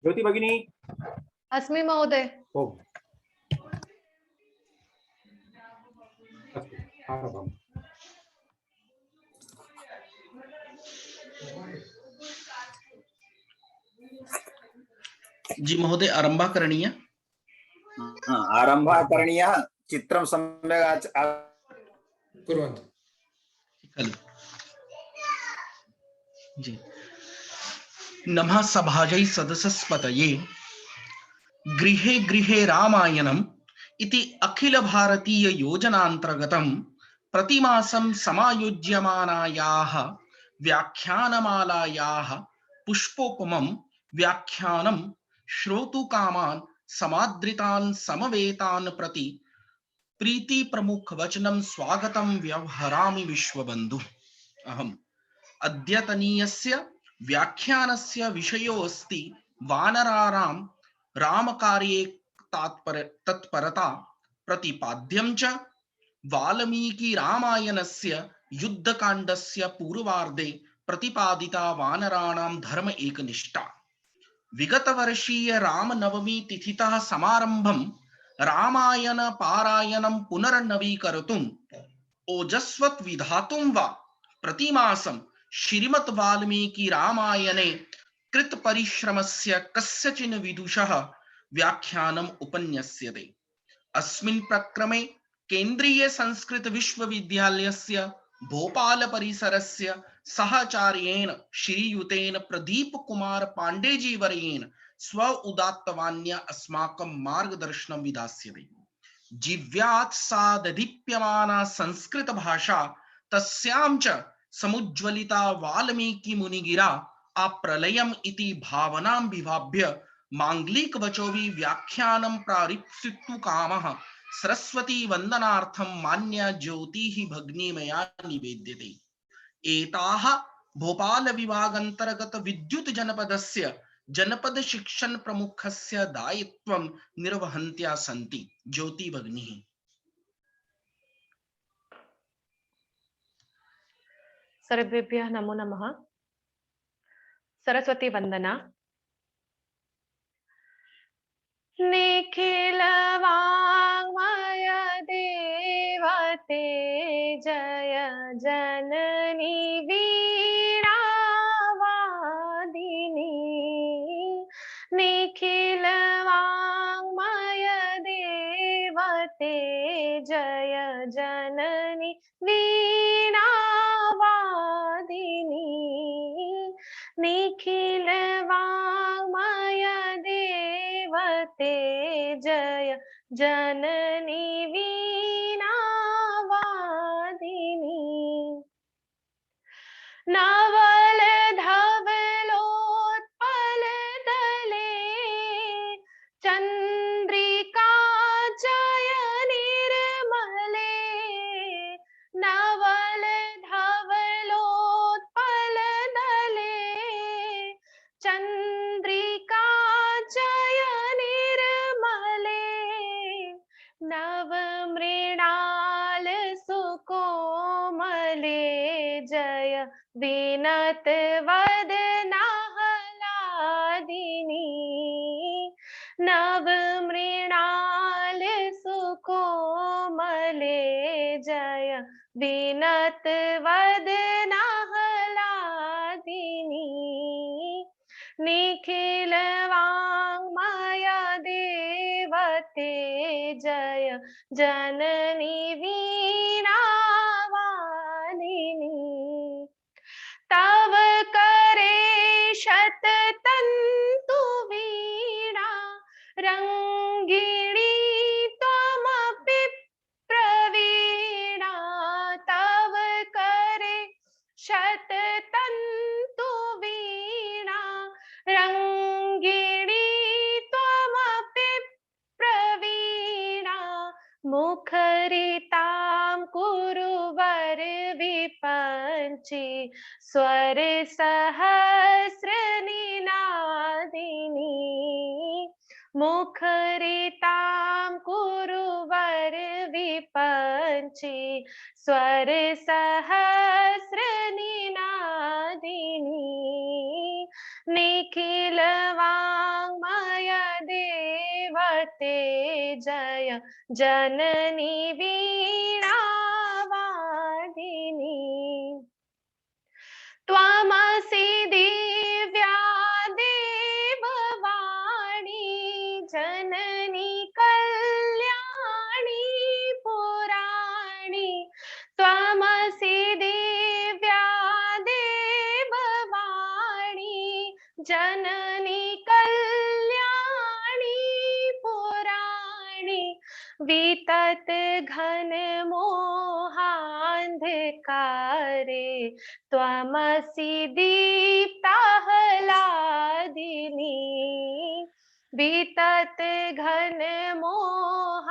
ज्योति भगिनी। अस्मि महोदय। ओ अस्तु, आरभामः। जी महोदय, आरंभः करणीयः। आरंभः करणीयः। चित्रं सम्यक् कुर्वन्तु। खलु जी। नमः सभाजै सदसस्पतये गृहे गृहे रामायणम् इति अखिल भारतीय योजनान्तर्गतं प्रतिमासं समायोज्यमानायाः व्याख्यानमालायाः पुष्पोपमं व्याख्यानं श्रोतुकामान् समादृतान् समवेतान् प्रति प्रीति प्रमुख वचनं स्वागतं व्यवहरामि विश्वबन्धु। अहम् अद्यतनीयस्य व्याख्यानस्य विषयो अस्ति वानराणां रामकार्ये तत्परता प्रतिपाद्यं च वाल्मीकि रामायणस्य युद्धकाण्डस्य पूर्वार्धे प्रतिपादिता वानराणां धर्म एकनिष्ठा। विगतवर्षीय रामनवमी तिथितः समारम्भं रामायण पारायणं पुनर्नवीकर्तुं ओजस्वत् विधातुं वा प्रतिमासं श्रीमद् वाल्मीकि रामायणे कृत परिश्रमस्य कस्यचिन् विदुषः व्याख्यानम् उपन्यस्यते। अस्मिन् प्रक्रमे केन्द्रीय संस्कृत विश्वविद्यालयस्य भोपाल परिसरस्य सहचार्येण श्रीयुतेन प्रदीप कुमार पांडेजी वर्येण स्व उदात्तवान्या अस्माकं मार्गदर्शनं विधास्यते। जीव्यात् सा ददीप्यमाना संस्कृत भाषा तस्यां च समुज्ज्वलिता वाल्मीकि मुनिगिरा अप्रलयम् इति भावनां विभाव्य मांगलिक वचोवि व्याख्यानं प्रारिप्सितु कामः सरस्वती वंदनार्थं मान्या ज्योतिः भगिनी मया निवेद्यते। एताः भोपाल विभागान्तर्गत विद्युत जनपदस्य जनपद शिक्षण प्रमुखस्य दायित्वं निर्वहन्त्या सन्ति। ज्योति भगिनी। सर्वेभ्यः नमो नमः। सरस्वती वंदना। निखिल वाङ्मय देवते जय जननी वीणा वादिनी। निखिल वाङ्मय देवते जय जननी वीणा वादिनी। निखिल वाङ्मय देवते जय जननी वीणा वादिनी। नवल धवलोत्पल दले चंद्रिका निर्मले। नवल धवलोत्पल दले चंद्रिका निर्मले। नव मृणाल सुकोमले जय विनत वदनाहलादिनी। नव मृणाल सुकोमले जय विनत वदनाहलादिनी। निखिल वाङ्मय देवते जय जननी वीणा वादिनी। तव करे शततन्तु वीणा रङ्गिणी त्वमपि प्रवीणा। तव करे शततन्तु वीणा रङ्गिणी त्वमपि प्रवीणा। मुखरितां कुरुवर विपञ्ची स्वर सहस्र निनादिनी। मुखरितां कुरुवर विपञ्ची स्वर सहस्र निनादिनी। निखिल वाङ्मय जय जननी वीणा वादिनी त्वमसि दिव्या देववाणी जननी कल्याणी पुराणी त्वमसि दिव्या देववाणी जननी कल्याणी पुराणी वितत घन मोहांधकारे त्वमसि दीप्ताह्लादिनी वितत घन मोहांधकारे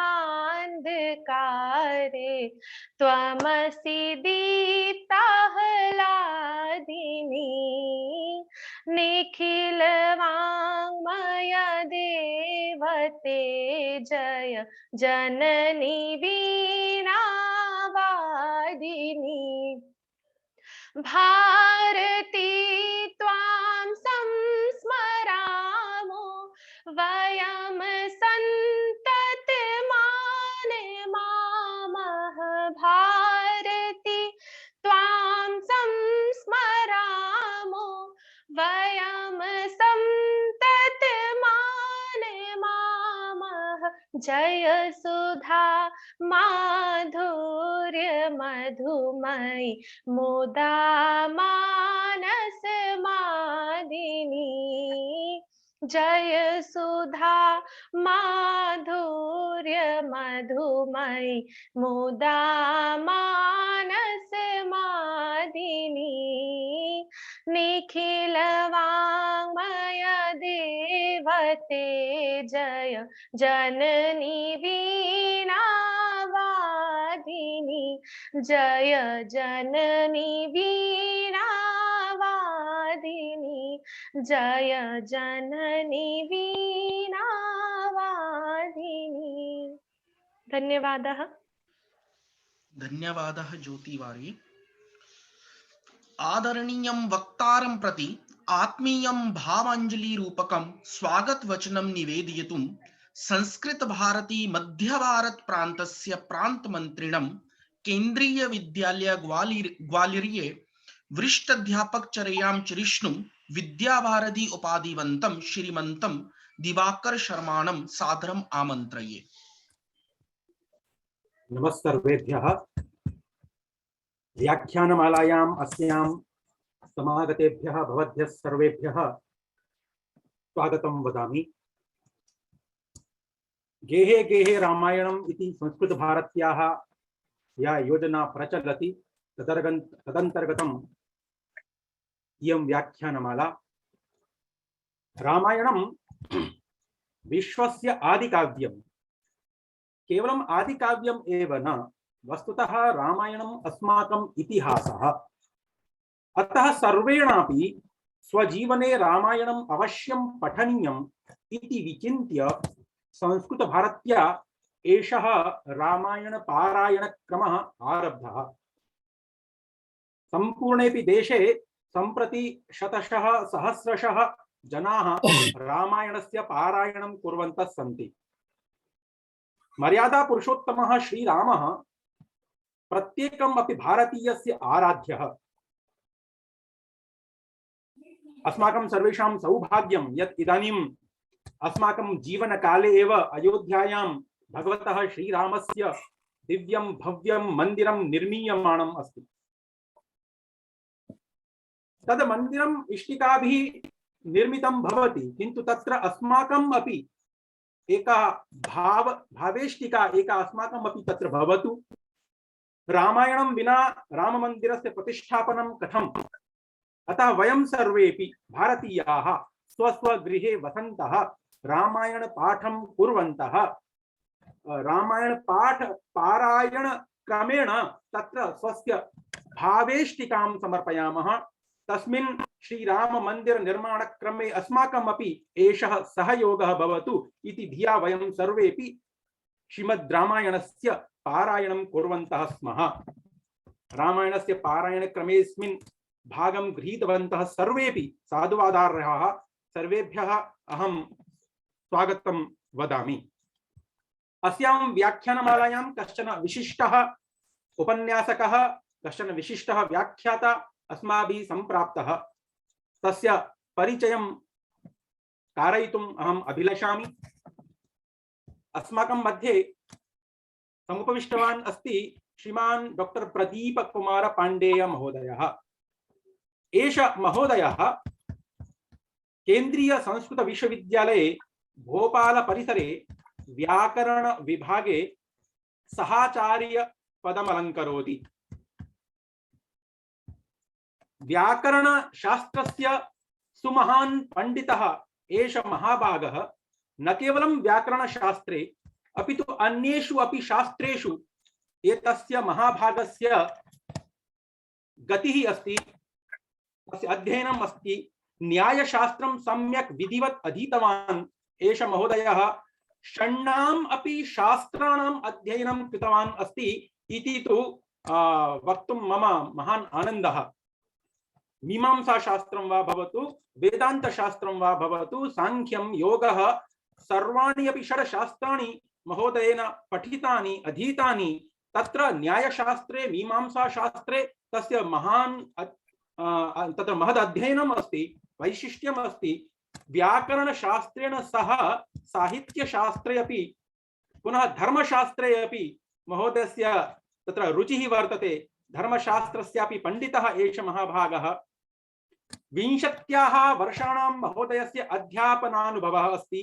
त्वमसि दीप्ताह्लादिनी निखिल वाङ्मय देवते जय जननी वीणा वादिनी भारती त्वां संस्मरामो वयं सन्ततमानमामः भारती त्वां संस्मरामो वयं सन्ततमानमामः जय सुधा माधुर्य मधुमयी मुदा मानस मादिनी जय सुधा माधुर्य मधुमयी मुदा मानस मादिनी निखिल वाङ्मय देवते जय जननी वीणा वादिनी जय जननी वीणा वादिनी जय जननी वीणा वादिनी। धन्यवादः। धन्यवादः ज्योतिवारी। आदरणीयं वक्तारं प्रति आत्मीयं भावाञ्जलि रूपकं स्वागत वचनं निवेदयितुं संस्कृत भारती मध्य भारत प्रान्तस्य प्रान्तमन्त्रिणं केन्द्रीय विद्यालय ग्वालियरे वरिष्ठाध्यापकचर्यां चरिष्णुं विद्यावारिधि उपाधिवन्तं श्रीमन्तं दिवाकर शर्माणं सादरम् आमन्त्रये। नमस्सर्वेभ्यः। व्याख्यानमालायाम् अस्यां समागतेभ्यः भवद्भ्यः सर्वेभ्यः स्वागतं वदामि। गेहे गेहे रामायणम् इति संस्कृतभारत्याः या योजना प्रचलति तदन्तर्गतम् इयं व्याख्यानमाला। रामायणं विश्वस्य आदिकाव्यं। केवलम् आदिकाव्यम् एव न, वस्तुतः रामायणम् अस्माकम् इतिहासः। अतः सर्वेणापि स्वजीवने रामायणम् अवश्यं पठनीयम् इति विचिन्त्य संस्कृतभारत्या एषः रामायणपारायणक्रमः आरब्धः। सम्पूर्णेऽपि देशे सम्प्रति शतशः सहस्रशः जनाः रामायणस्य पारायणं कुर्वन्तः सन्ति। मर्यादा पुरुषोत्तमः श्रीरामः प्रत्येकम् अपि भारतीयस्य आराध्यः। अस्माकं सर्वेषां सौभाग्यं यत् इदानीम् अस्माकं जीवनकाले एव अयोध्यायां भगवतः श्रीरामस्य दिव्यं भव्यं मन्दिरं निर्मीयमाणम् अस्ति। तद् मन्दिरम् इष्टिकाभिः निर्मितं भवति, किन्तु तत्र अस्माकम् अपि एका भावेष्टिका एका अस्माकम् अपि तत्र भवतु। रामायणं विना राममन्दिरस्य प्रतिष्ठापनं कथम्? अतः वयं सर्वेपि भारतीयाः स्वस्वगृहे वसन्तः रामायण पाठं कुर्वन्तः रामायण पाठ पारायण क्रमेण तत्र स्वस्य भावेष्टिकां समर्पयामः। तस्मिन् श्रीराम मंदिर निर्माण क्रमे अस्माकमपि एषः सहयोगः भवतु इति धिया वयं सर्वेपि श्रीमद् रामायणस्य पारायणं कुर्वन्तः स्मः। रामायणस्य पारायण क्रमेऽस्मिन् भागं गृहीतवन्तः सर्वेपि साधुवादार्हाः। सर्वेभ्यः अहं स्वागतं वदामि। अस्यां व्याख्यानमालायां कश्चन विशिष्टः उपन्यासकः, कश्चन विशिष्टः व्याख्याता अस्माभिः सम्प्राप्तः। तस्य परिचयं कारयितुम् अहम् अभिलषामि। अस्माकं मध्ये समुपविष्टवान् अस्ति श्रीमान् डॉक्टर प्रदीप कुमार पाण्डेय महोदयः। एष महोदयः केन्द्रीय संस्कृत विश्वविद्यालये भोपाल परिसरे व्याकरण विभागे सहाचार्य पदमलङ्करोति। व्याकरण शास्त्रस्य सुमहान् पंडितः एष महाभागः न केवलं व्याकरण शास्त्रे अपितु अन्येषु अपि शास्त्रेषु एतस्य महाभागस्य गतिः अस्ति, तस्य अध्ययनम् अस्ति। न्यायशास्त्रं सम्यक् विधिवत् अधीतवान् एष महोदयः। षण्णाम् अपि शास्त्राणाम् अध्ययनं कृतवान् अस्ति इति तु वक्तुं मम महान् आनन्दः। मीमांसा शास्त्रं वा भवतु, वेदांत शास्त्रं वा भवतु, सांख्यं, योगः, सर्वाणि अपि षड् शास्त्राणि महोदयेन पठितानि अधीतानि। तत्र न्यायशास्त्रे, मीमांसा शास्त्रे तस्य महान् तत्र महद् अध्ययनम् अस्ति, वैशिष्ट्यम् अस्ति। व्याकरणशास्त्रेण सह साहित्यशास्त्रे अपि पुनः धर्मशास्त्रे अपि महोदयस्य तत्र रुचिः वर्तते। धर्मशास्त्रस्यापि पंडितः एष महाभागः। 20 वर्षाणां महोदयस्य अध्यापनानुभवः अस्ति।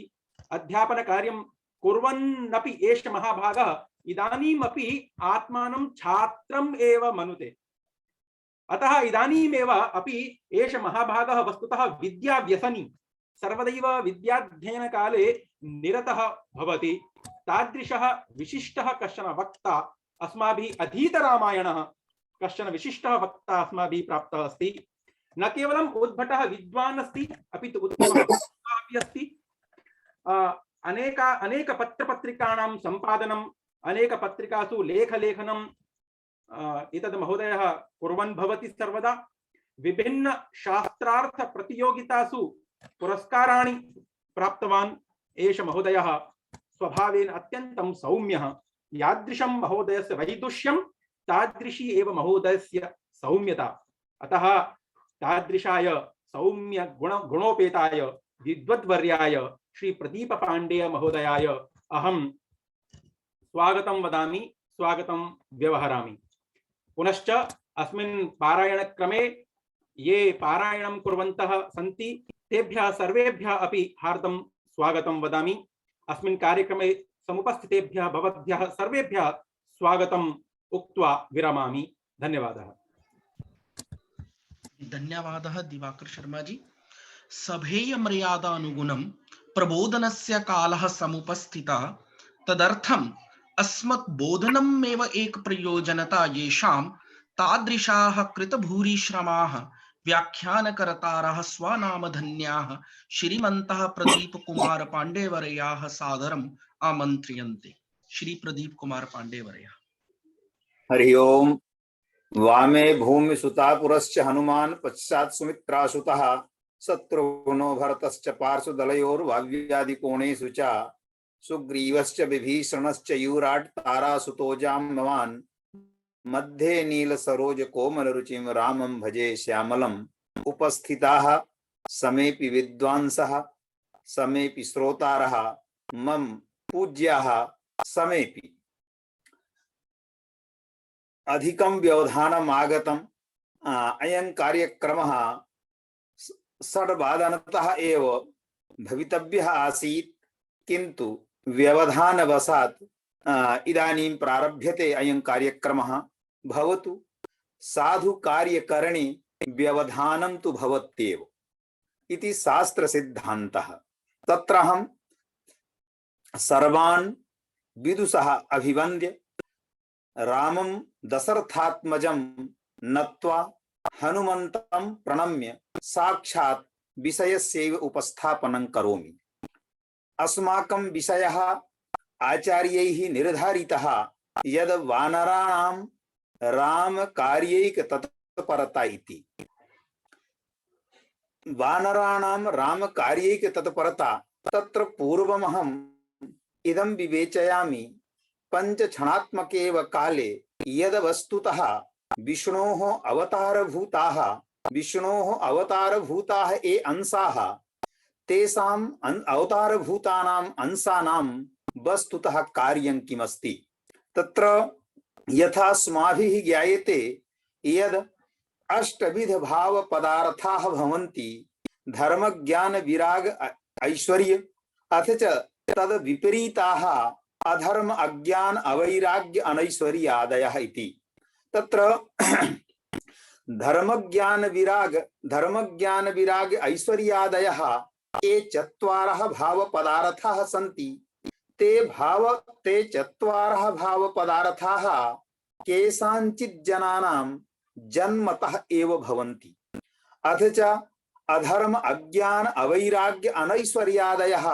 अध्यापनकार्यं कुर्वन्नपि एष महाभागः इदानीमपि आत्मानं छात्रम् एव मनुते। अतः इदानीमेव अपि एष महाभागः वस्तुतः विद्याव्यसनी, सर्वदैव विद्याध्ययनकाले निरतः भवति। तादृशः विशिष्टः कश्चन वक्ता अस्माभिः अधीतरामायणः, कश्चन विशिष्टः वक्ता अस्माभिः प्राप्तः अस्ति। न केवलम् उद्भटः विद्वान् अस्ति, अपितु उत्तमः वक्ता अपि अस्ति। अनेक पत्रपत्रिकाणां सम्पादनम्, अनेक पत्रिकासु लेखलेखनम् एतद् महोदयः कुर्वन् भवति सर्वदा। विभिन्न शास्त्रार्थ प्रतियोगितासु पुरस्काराणि प्राप्तवान् एष महोदयः। स्वभावेन अत्यन्तं सौम्यः। यादृशं महोदयस्य वैदुष्यं तादृशी एव महोदयस्य सौम्यता। अतः तादृशाय सौम्य गुणोपेताय विद्वद्वर्याय श्री प्रदीप पाण्डेय महोदयाय अहं स्वागतं वदामि, स्वागतं व्यवहरामि। पुनश्च अस्मिन् पारायणक्रमे ये पारायणं कुर्वन्तः सन्ति तेभ्यः सर्वेभ्यः अपि हार्दं स्वागतं वदामि। अस्मिन् कार्यक्रमे समुपस्थितेभ्यः भवद्भ्यः सर्वेभ्यः स्वागतम् उक्त्वा विरमामि। धन्यवादः। धन्यवादः दिवाकर शर्मा जी। सभेय मर्यादानुगुणं प्रबोधनस्य कालः समुपस्थितः, तदर्थम् अस्मत् बोधनमेव एक प्रयोजनता येषां तादृशाः कृतभूरिश्रमाः व्याख्यानकर्तारः स्वनामधन्याः श्रीमन्तः प्रदीप कुमार पाण्डेवर्याः सादरम् आमन्त्र्यन्ते। श्री प्रदीप कुमार पाण्डेवर्यः। हरि ओम। वामे भूमि सुता पुरश्च हनुमान पश्चात् सुमित्रासुतः शत्रुघ्नो भरतश्च पार्श्वदलयोर्वाव्यादि कोणेषु च सुग्रीवश्च विभीषणश्च यूराट् तारासुतो जाम्बवान् मध्ये नील सरोज कोमल रुचिं रामं भजे श्यामलम्। उपस्थिताः समेपि विद्वांसः समेपि श्रोतारः मम पूज्याः समेपि अधिकं व्यवधानम् आगतम्। अयं कार्यक्रमः 6:15 एव भवितव्यः आसीत्, किन्तु व्यवधानवशात् इदानीं प्रारभ्यते अयं कार्यक्रमः। भवतु, साधु कार्यकरणे व्यवधानं तु भवत्येव इति शास्त्रसिद्धान्तः। तत्र अहं सर्वान् विदुषः अभिवन्द्य रामं दशरथात्मजं नत्वा हनुमन्तं प्रणम्य साक्षात् विषयस्यैव उपस्थापनं करोमि। अस्माकं विषयः आचार्यैः निर्धारितः यद् वानराणां रामकार्यैकतत्परता इति। वानराणां रामकार्यैकतत्परता, तत्र पूर्वमहं इदं विवेचयामि पञ्चक्षणात्मकेव काले यद वस्तुतः विष्णोः अवतारभूताः ये अंशाः तेषाम् अवतारभूतानाम् अंशानां वस्तुतः कार्यं किमस्ति। तत्र यथा अस्माभिः ज्ञायते यद् अष्टविध भाव पदार्थाः भवन्ति, धर्म ज्ञान विराग ऐश्वर्य, अथ च तद विपरीताः अधर्म अज्ञान अवैराग्य अनैश्वर्यादयः इति। तत्र धर्म ज्ञान विराग ऐश्वर्यादयः ये चत्वारः भाव पदार्थाः सन्ति। ते चत्वारः भाव पदार्थाः केषाञ्चित् जनानां जन्मतः एव भवन्ति। अथ च अधर्म अज्ञान अवैराग्य अनैश्वर्यादयः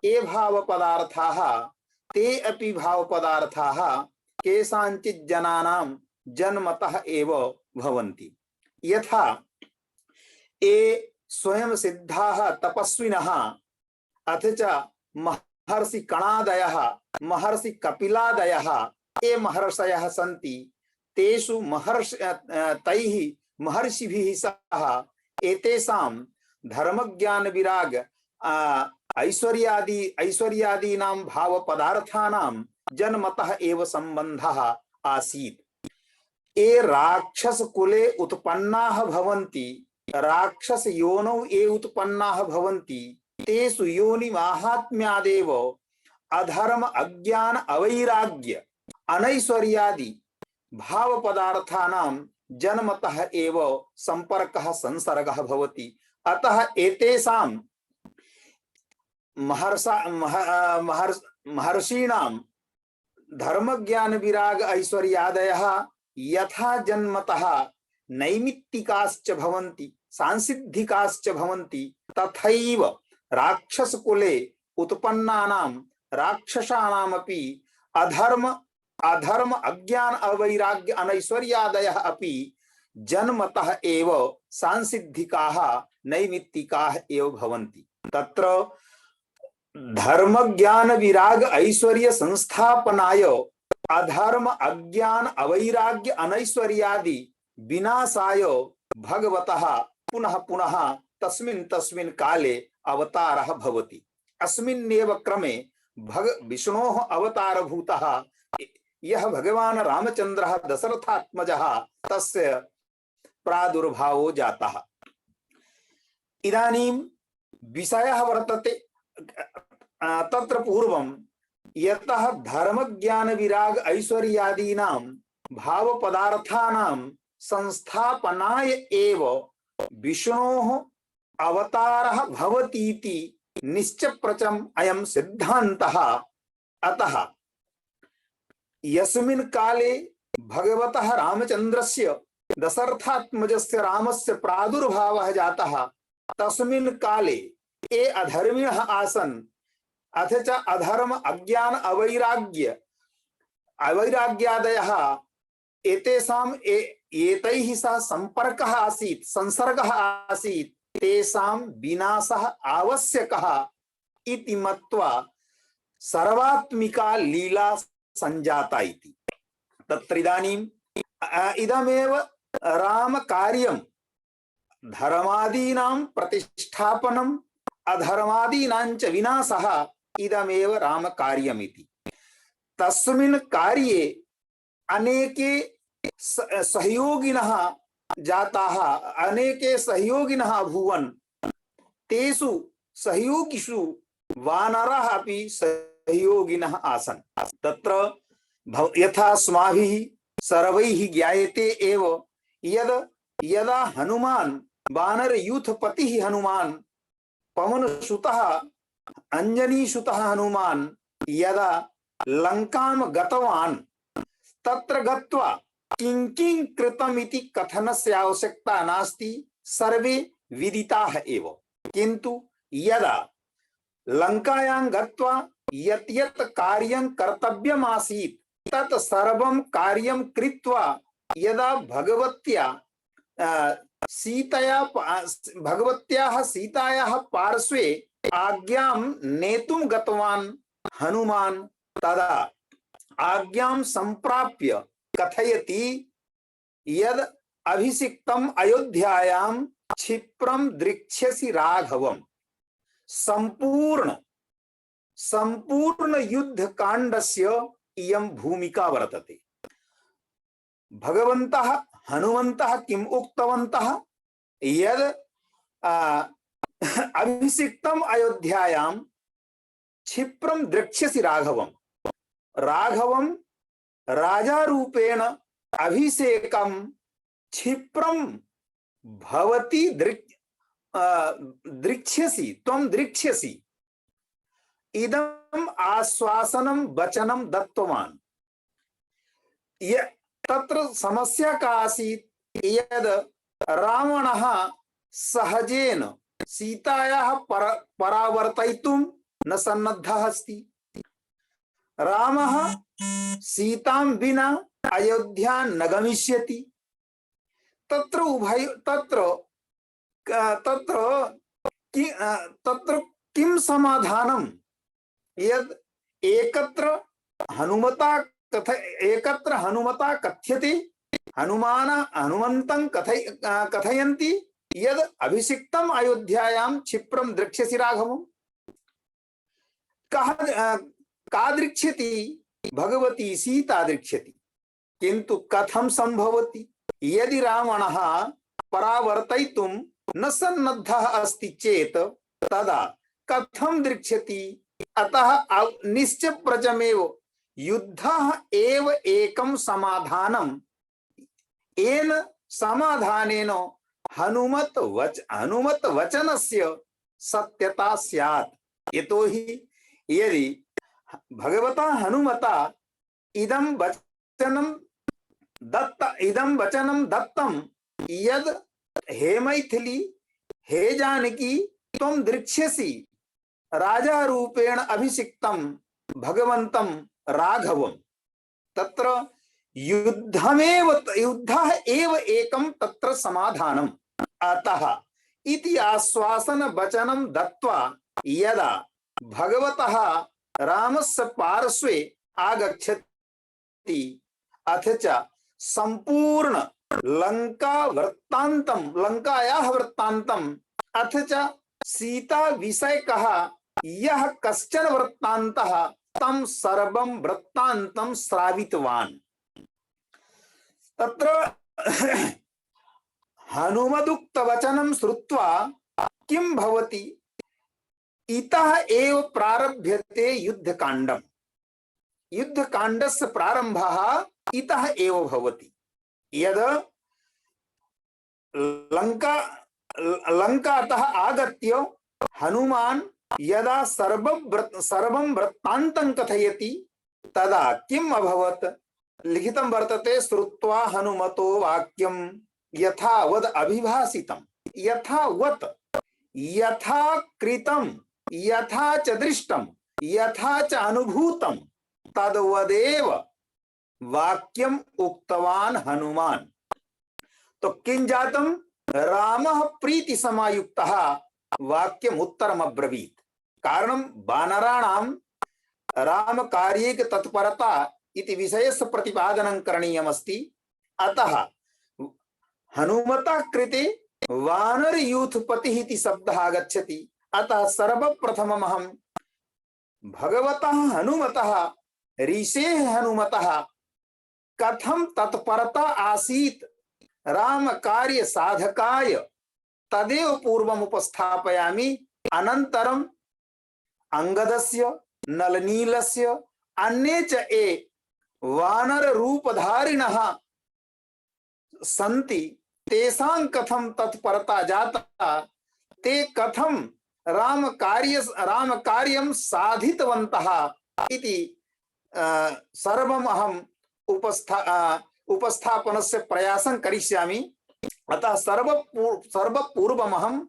ये भाव पदार्थाः ते अपि भाव पदार्थाः केषाञ्चित् जनानां जन्मतः एव भवन्ति। यथा ये स्वयं सिद्धाः तपस्विनः अथ च महर्षि कणादयः महर्षि कपिलादयः ये महर्षयः सन्ति, तेषु तैः महर्षिभिः सह एतेषां धर्मज्ञान विराग ऐश्वर्यादीनां भाव पदार्थानां जन्मतः एव सम्बन्धः आसीत्। ये राक्षस कुले उत्पन्नाः भवन्ति, राक्षस योनौ ये उत्पन्नाः भवन्ति, तेषु योनि माहात्म्यादेव अधर्म अज्ञान अवैराग्य अनैश्वर्यादि भाव पदार्थानां जन्मतः एव संपर्कः संसर्गः भवति। अतः एतेषां महर्षीणां धर्म ज्ञान विराग ऐश्वर्यादयः यथा जन्मतः नैमित्तिकाश्च भवन्ति, सांसिद्धिकाश्च भवन्ति, तथैव राक्षस कुले उत्पन्नानां राक्षसानामपि अधर्म अज्ञान अवैराग्य अनैश्वर्यादयः अपि जन्मतः एव सांसिद्धिकाः नैमित्तिकाः एव भवन्ति। तत्र धर्म ज्ञान विराग ऐश्वर्य संस्थापनाय अधर्म अज्ञान अवैराग्य अनैश्वर्यादि विनाशाय भगवतः पुनः पुनः तस्मिन् काले अवतारः भवति। अस्मिन्नेव क्रमे विष्णोः अवतारभूतः यः भगवान रामचन्द्रः दशरथात्मजः तस्य प्रादुर्भावो जातः। इदानीं विषयः वर्तते तत्र पूर्वं यतः धर्म ज्ञान विराग ऐश्वर्यादीनां भाव पदार्थानां संस्थापनाय एव विष्णोः अवतारः भवतीति निश्चप्रचम् अयं सिद्धान्तः। अतः यस्मिन् काले भगवतः रामचन्द्रस्य दशरथात्मजस्य रामस्य प्रादुर्भावः जातः, तस्मिन् काले ये अधर्मिणः आसन्, अथ च अधर्म अज्ञान अवैराग्यादयः एतेषां एतैः सह संपर्कः आसीत्, संसर्गः आसीत्, तेषां विनाशः आवश्यकः इति मत्वा सर्वात्मिका लीला संजाता इति। तत्र इदानीम् इदमेव राम कार्यं, धर्मादीनां प्रतिष्ठापनम् अधर्मादीनां च विनाशः, इदमेव राम कार्यमिति। तस्मिन् कार्ये अनेके सहयोगिनः जाताः, अनेके सहयोगिनः अभूवन्। तेषु सहयोगिषु वानराः अपि सहयोगिनः आसन्। तत्र यथा अस्माभिः सर्वैः ज्ञायते एव यदा हनुमान् वानरयूथपतिः हनुमान् पवनसुतः अंजनीसुतः हनुमान् यदा लंकां गतवान्, तत्र गत्वा किं कृतम् इति कथनस्य आवश्यकता नास्ति, सर्वे विदिताः एव। किन्तु यदा लंकायां गत्वा यत् यत् कार्यं कर्तव्यम् आसीत् तत् सर्वं कार्यं कृत्वा यदा भगवत्याः सीतायाः पार्श्वे आज्ञां नेतुं गतवान् हनुमान् तदा आज्ञां संप्राप्य कथयति यद अभिषिक्तम् अयोध्यायां क्षिप्रं द्रक्ष्यसि राघवम्। संपूर्ण युद्ध कांडस्य इयं भूमिका वर्तते। भगवन्तः हनुमन्तः किम् उक्तवन्तः यद अभिषिक्तम् अयोध्यायां क्षिप्रं द्रक्ष्यसि राघवम्। राघवं राजारूपेण अभिषेकं क्षिप्रं भवति द्रक्ष्यसि त्वं द्रक्ष्यसि इदम् आश्वासनं वचनं दत्तवान्। तत्र समस्या का आसीत् यद रावणः सहजेन सीतायाः परावर्तयितुं न सन्नद्धः अस्ति। रामः सीतां विना अयोध्यां न गमिष्यति। तत्र किं समाधानं यद एकत्र हनुमता कथ्यते हनुमन्तं कथयन्ति यद अभिषिक्तम् अयोध्यायां क्षिप्रं द्रक्ष्यसि राघवम्। का दृक्ष्यति भगवती सीता दृक्ष्यति। किंतु कथं संभवति यदि रावणः परावर्तयितुं न सन्नद्धः अस्ति चेत तदा कथं दृक्ष्यति। अतः निश्चप्रजमेव युद्धः एव एकं समाधानम्। येन समाधानेन हनुमत वचनस्य सत्यता स्यात्। यतोहि यदि भगवता हनुमता इदं वचनं दत्तं यद हे मैथिली हे जानकी त्वं दृक्ष्यसि राजा रूपेण अभिषिक्तं भगवन्तं राघवं। तत्र युद्धः एव एकं तत्र समाधानम्। अतः इति आश्वासन वचनं दत्वा यदा भगवतः रामस्य पार्श्वे आगच्छति अथ च संपूर्ण लंकायाः वृत्तान्तम् अथ च सीता विषयकः यः कश्चन वृत्तान्तः तं सर्वं वृत्तान्तं श्रावितवान्। तत्र हनुमदुक्त वचनं श्रुत्वा किं भवति इतः एव प्रारभ्यते युद्धकाण्डम्। युद्धकाण्डस्य प्रारम्भः इतः एव भवति। यद लंकातः आगत्य हनुमान् यदा सर्वं वृत्तान्तं कथयति तदा किम् अभवत् लिखितं वर्तते। श्रुत्वा हनुमतो वाक्यं यथावद् अभिभाषितं यथावत् यथा कृतं यथा च दृष्टं यथा च अनुभूतं तद्वदेव वाक्यम उक्तवान हनुमान। तो किं जातं रामः प्रीति समायुक्तः वाक्यम उत्तरम अब्रवीत्। कारणं वानराणां राम कार्ये तत्परता इति विषयस्य प्रतिपादनं करणीयमस्ति। अतः हनुमतः कृते वानर यूथपतिः इति शब्दः आगच्छति। अतः सर्वप्रथममहं भगवतः हनुमतः ऋषेः हनुमतः कथं तत्परता आसीत् राम कार्य साधकाय तदेव पूर्वम् उपस्थापयामि। अनन्तरं अंगदस्य नलनीलस्य अन्ये च ये वानर रूपधारिणः सन्ति तेषां कथं तत्परता जाता, ते कथं राम कार्यं साधितवन्तः इति सर्वम् अहम् उपस्थापनस्य प्रयासं करिष्यामि। अतः सर्वपूर्वमहं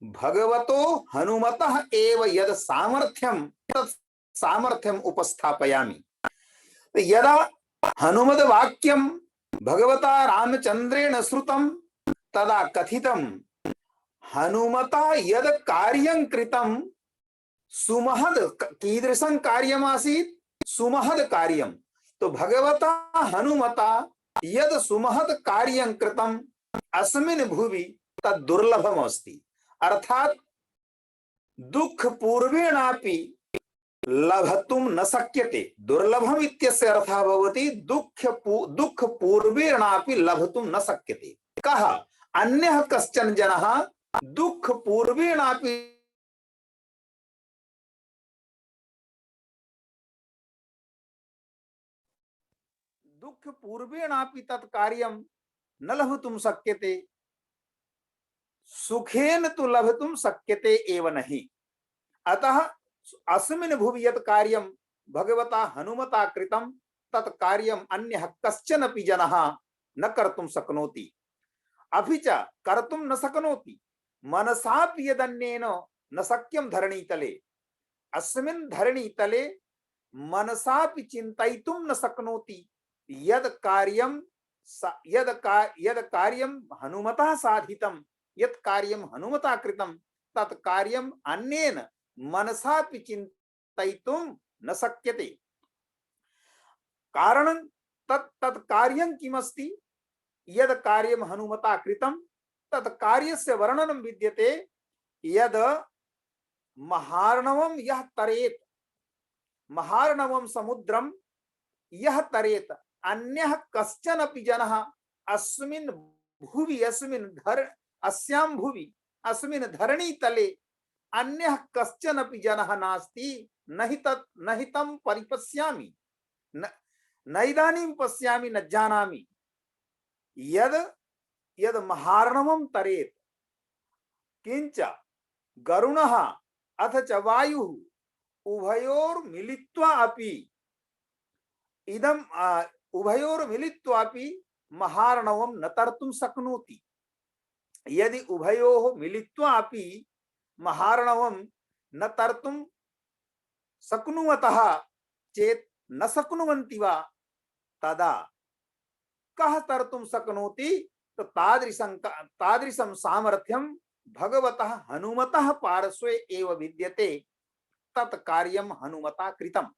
भगवतो हनुमतः एव यद सामर्थ्यं तत् सामर्थ्यम् उपस्थापयामि। यदा हनुमद वाक्यं भगवता रामचन्द्रेण श्रुतं तदा कथितं हनुमता यद कार्यं कृतं सुमहद कीदृशं कार्यमासीत् सुमहद कार्यं। तो भगवता हनुमता यद सुमहद कार्यं कृतं अस्मिन् भुवि तद् दुर्लभम् अस्ति। अर्थात दुःख पूर्वेणापि लभतुं न शक्यते। दुर्लभम् इत्यस्य अर्थः भवति दुःख पूर्वेणापि लभतुं न शक्यते। कः अन्यः कश्चन जनः दुःख पूर्वेणापि दुःख पूर्वेणापि तत् कार्यं न लभतुं शक्यते, सुखेन तु लभतुं शक्यते एव नहि। अतः अस्मिन् भुवि यत् कार्यं भगवता हनुमता कृतं तत् कार्यम् अन्यः कश्चनपि जनः न कर्तुं शक्नोति। अपि च कर्तुं न शक्नोति मनसापि यदन्येन न शक्यं धरणीतले। अस्मिन् धरणीतले मनसापि चिन्तयितुं न शक्नोति यद कार्यं हनुमता साधितं, यत् कार्यं हनुमता कृतं तत् कार्यम् अन्येन मनसापि चिन्तयितुं न शक्यते। कारणं तत् कार्यं किमस्ति? यद कार्यं हनुमता कृतं तत् कार्यस्य वर्णनं विद्यते। यद महार्णवं यः तरेत्, महार्णवं समुद्रं यः तरेत्, अन्यः कश्चनपि जनः अस्मिन् भुवि अस्यां भुवि अस्मिन् धरणीतले अन्यः कश्चनपि जनः नास्ति। न हि तं परिपश्यामि, न इदानीं पश्यामि, न जानामि। यद महार्णवं तरेत्, किंच गरुणः अथ च वायुः उभयोर्मिलित्वा अपि महार्णवं न तर्तुं शक्नोति। यदि उभयोः मिलित्वा अपि महार्णवं न तर्तुं शक्नुवतः चेत् न शक्नुवन्ति वा, तदा कः तर्तुं शक्नोति? तो तादृशं सामर्थ्यं भगवतः हनुमतः पार्श्वे एव विद्यते। तत् कार्यं हनुमता कृतम्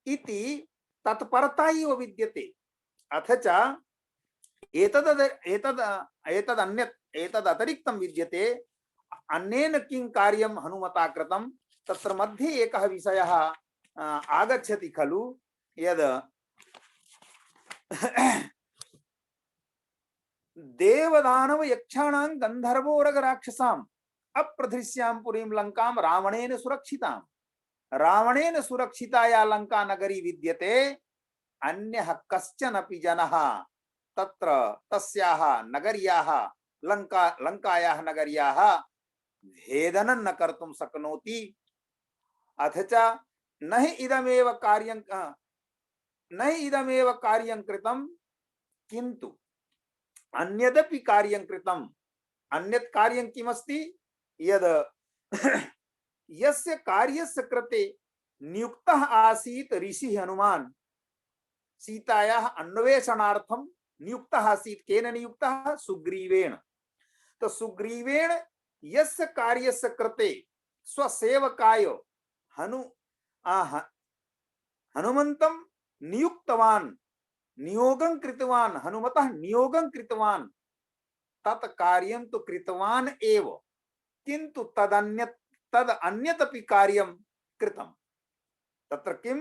इति तत्परता एव विद्यते। अथ च एतद् अतिरिक्तं विद्यते। अन्येन किं कार्यं हनुमता कृतं? तत्र मध्ये एकः विषयः आगच्छति खलु, यद् देवदानव यक्षाणां गंधर्वोरग राक्षसाम् अप्रधृष्यां पुरीं लंकां रावणेन सुरक्षितां। रावणेन सुरक्षिता या लंका नगरी विद्यते। अन्यः कश्चनपि जनः तत्र तस्याः नगर्याः लंकायाः नगर्याः भेदनं न कर्तुं शक्नोति। अथ च न हि इदमेव कार्यं कृतं, किन्तु अन्यदपि कार्यं कृतम्। अन्यत् कार्यं किमस्ति? यद् यस्य कार्यस्य कृते नियुक्तः आसीत् ऋषिः हनुमान्, सीतायाः अन्वेषणार्थं नियुक्तः आसीत्। केन नियुक्तः? सुग्रीवेण। तो सुग्रीवेण यस्य कार्यस्य कृते स्वसेवकाय हनुमन्तं नियुक्तवान्, नियोगं कृतवान्, हनुमतः नियोगं कृतवान्, तत् कार्यं तु कृतवान् एव, किन्तु तदन्यतपि कार्यं कृतं। तत्र किं?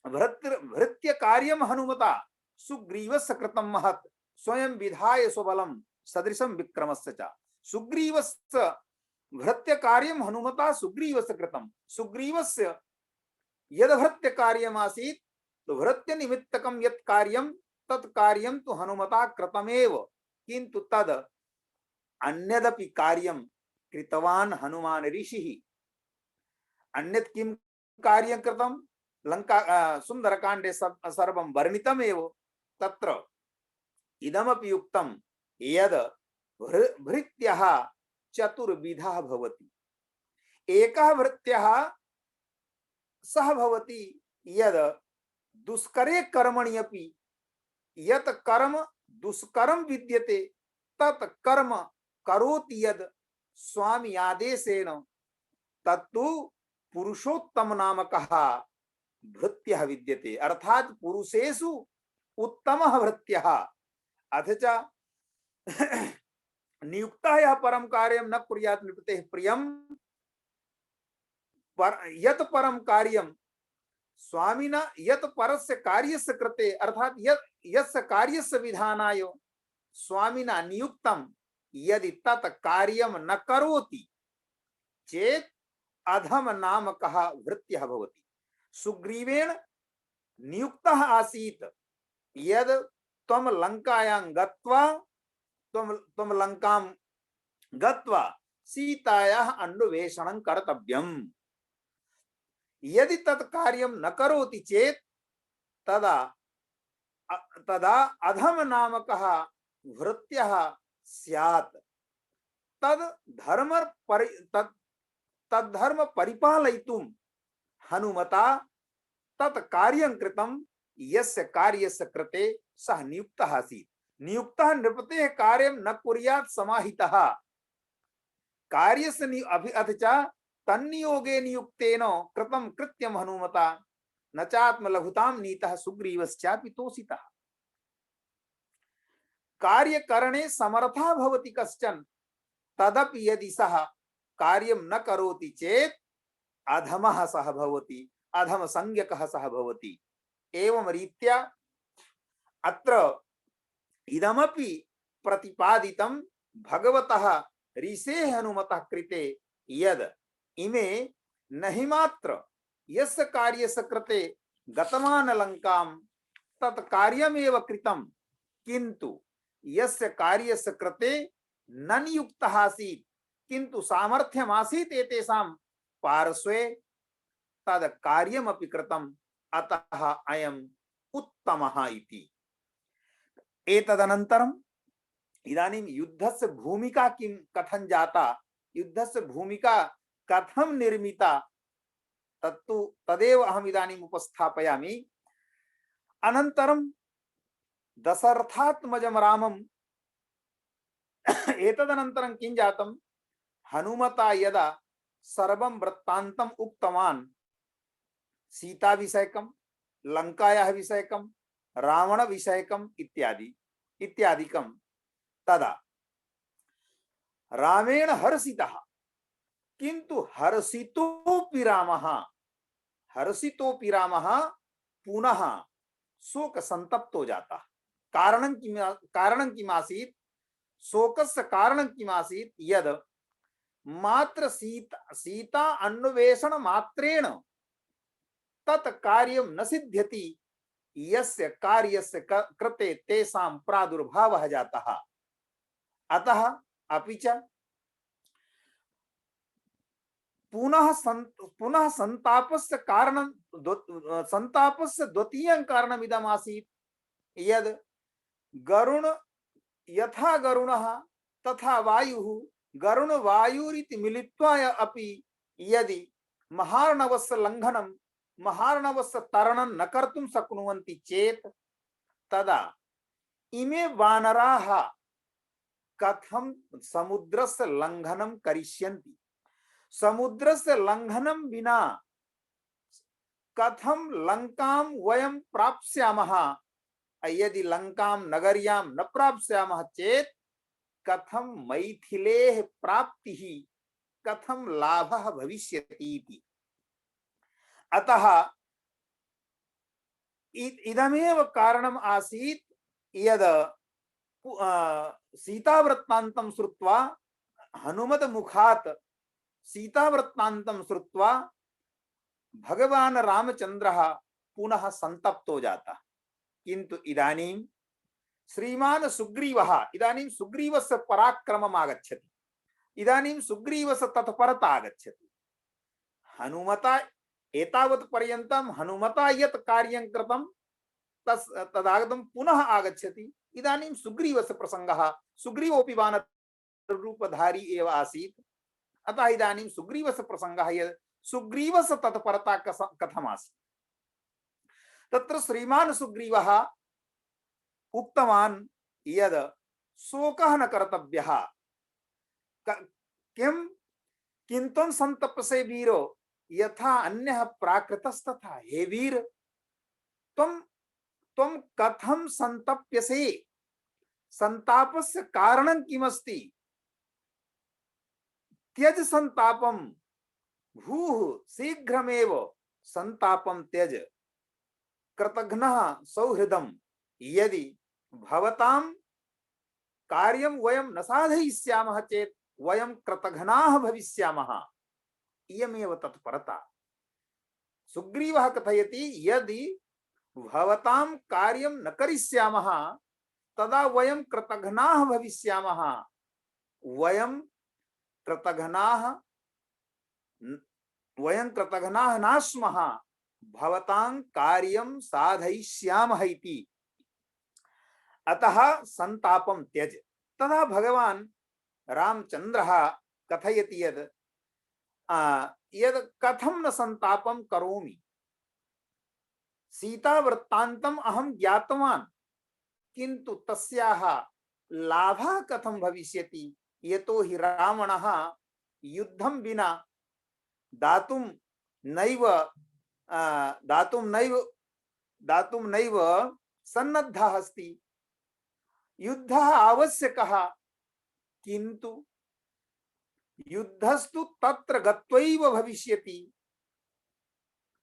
भृत्य कार्यं हनुमता सुग्रीवस्य कृतं महत्, स्वयं विधाय स्वबलं सदृशं विक्रमस्य च। सुग्रीवस्य भृत्य कार्यं हनुमता सुग्रीवस्य कृतं। सुग्रीवस्य यद् भृत्य कार्यमासीत्, तो भृत्य निमित्तकं यत् कार्यं तत् कार्यं तु हनुमता कृतमेव, किन्तु तद् अन्यदपि कार्यं कृतवान् हनुमान् ऋषिः। अन्यत् किं कार्यं कृतं? लंका सुन्दरकाण्डे सर्वं वर्णितमेव। तत्र इदमपि उक्तं यद् भृत्यः चतुर्विधः भवति। एकः भृत्यः सः भवति यद् दुष्करे कर्मणि अपि यत् कर्म दुष्करं विद्यते तत् कर्म करोति यद् स्वामी आदेशेन, तत्तु पुरुषोत्तम नामकः भृत्यः विद्यते, अर्थात पुरुषेषु उत्तमः भृत्यः। अथ च नियुक्तः यः परं कार्यं न कुर्यात् निपतेः प्रियं, यत् परं कार्यं स्वामिना यत् परस्य कार्यस्य कृते, अर्थात यस्य कार्यस्य विधानाय स्वामिना नियुक्तं यदि तत् कार्यं न करोति चेत् अधम नामकः भृत्यः भवति। सुग्रीवेण नियुक्तः आसीत् यद् त्वं लङ्कायां गत्वा त्वं लङ्कां गत्वा सीतायाः अन्वेषणं कर्तव्यम्। यदि तत् कार्यं न करोति चेत् तदा अधम नामकः भृत्यः स्यात्। तद्धर्म परिपालयितुं हनुमता तत् कार्यं कृतं यस्य कार्यस्य कृते सः नियुक्तः आसीत्। नियुक्तः नृपतेः कार्यं न कुर्यात् समाहितः, कार्यस्य अथ च तन्नियोगे नियुक्तेन कृतं कृत्यं हनुमता न चात्मलघुतां नीतः सुग्रीवश्चापि तोषितः। कार्यकरणे समर्थः भवति कश्चन, तदपि यदि सः कार्यं न करोति चेत् अधमः सः भवति, अधम संज्ञकः सः भवति। एवं रीत्या अत्र इदमपि प्रतिपादितं भगवतः ऋषेः हनुमतः कृते यद् इमे नहि मात्र यस्य कार्यस्य कृते गतवान् लङ्कां तत् कार्यमेव कृतं, किन्तु यस्य कार्यस्य कृते न नियुक्तः आसीत् किन्तु सामर्थ्यम् आसीत् एतेषां पार्श्वे तद् कार्यमपि कृतम्, अतः अयम् उत्तमः इति। एतदनन्तरम् इदानीं युद्धस्य भूमिका किं कथं जाता, युद्धस्य भूमिका कथं निर्मिता, तदेव अहम् इदानीम् उपस्थापयामि। अनन्तरं दशरथात्मजं रामम् एतदनन्तरं किं जातं, हनुमता यदा सर्वं वृत्तान्तम् उक्तवान्, सीता विषयकं, लङ्कायाः विषयकं, रावण विषयकम् इत्यादिकं, तदा रामेण हर्षितः, किन्तु हर्षितोऽपि रामः पुनः शोक संतप्तो जातः। कारणं किम् आसीत्, शोकस्य कारणं किम् आसीत्, यद् मात्र सीता अन्वेषण मात्रेण तत् कार्यं न सिद्ध्यति यस्य कार्यस्य कृते तेषां प्रादुर्भावः जातः। अतः अपि च पुनः संतापस्य कारणं, संतापस्य द्वितीयं कारणमिदम् आसीत् यद् गरुण यथा गरुणः तथा वायुः, गरुण वायुरिति मिलित्वा अपि यदि महार्णवस्य लङ्घनं, महार्णवस्य तरणं न कर्तुं शक्नुवन्ति चेत् तदा इमे वानराः कथं समुद्रस्य लङ्घनं करिष्यन्ति, समुद्रस्य लङ्घनं विना कथं लङ्कां वयं प्राप्स्यामः, यदि लङ्कां नगर्यां न प्राप्स्यामः चेत् कथं मैथिलेः प्राप्तिः, कथं लाभः भविष्यति इति। अतः इदमेव कारणम् आसीत् यद् सीतावृत्तान्तं श्रुत्वा, हनुमत मुखात् सीतावृत्तान्तं श्रुत्वा भगवान् रामचन्द्रः पुनः संतप्तो जातः। किन्तु इदानीं श्रीमान् सुग्रीवः, इदानीं सुग्रीवस्य पराक्रमम् आगच्छति, इदानीं सुग्रीवस्य तत्परता आगच्छति। हनुमता एतावत् पर्यन्तं हनुमता यत् कार्यं कृतं तदागतं पुनः आगच्छति। इदानीं सुग्रीवस्य प्रसङ्गः, सुग्रीवोऽपि वानररूपधारी एव आसीत्, अतः इदानीं सुग्रीवस्य प्रसङ्गः यत् सुग्रीवस्य तत्परता कथमासीत्। तत्र श्रीमान् सुग्रीवः उक्तवान् यद् शोकः न कर्तव्यः, किं किन्त्वं सन्तप्यसे वीरो, यथा अन्यः प्राकृतस्तथा। हे वीर, त्वं त्वं कथं संतप्यसे? संतापस्य कारणं किमस्ति? त्यज संतापम, भूः शीघ्रमेव संतापम त्यज। कृतघ्नः सौहृदम्, यदि भवतां कार्यं वयं न साधयिष्यामः चेत् वयं कृतघ्नाः भविष्यामः। इयमेव तत्परता। सुग्रीवः कथयति, यदि भवतां कार्यं न करिष्यामः तदा वयं कृतघ्नाः भविष्यामः। वयं कृतघ्नाः न स्मः, भवतां कार्यं साधयिष्यामः इति। अतः संतापं त्यज। तदा भगवान् रामचन्द्रः कथयति यद् कथं न संतापं करोमि। सीता वृत्तान्तम् अहं ज्ञातवान्, किन्तु तस्याः लाभः कथं भविष्यति? यतो हि रावणः युद्धं विना दातुं नैव सन्नद्धः अस्ति। युद्धः आवश्यकः, किन्तु युद्धस्तु तत्र गत्वैव भविष्यति।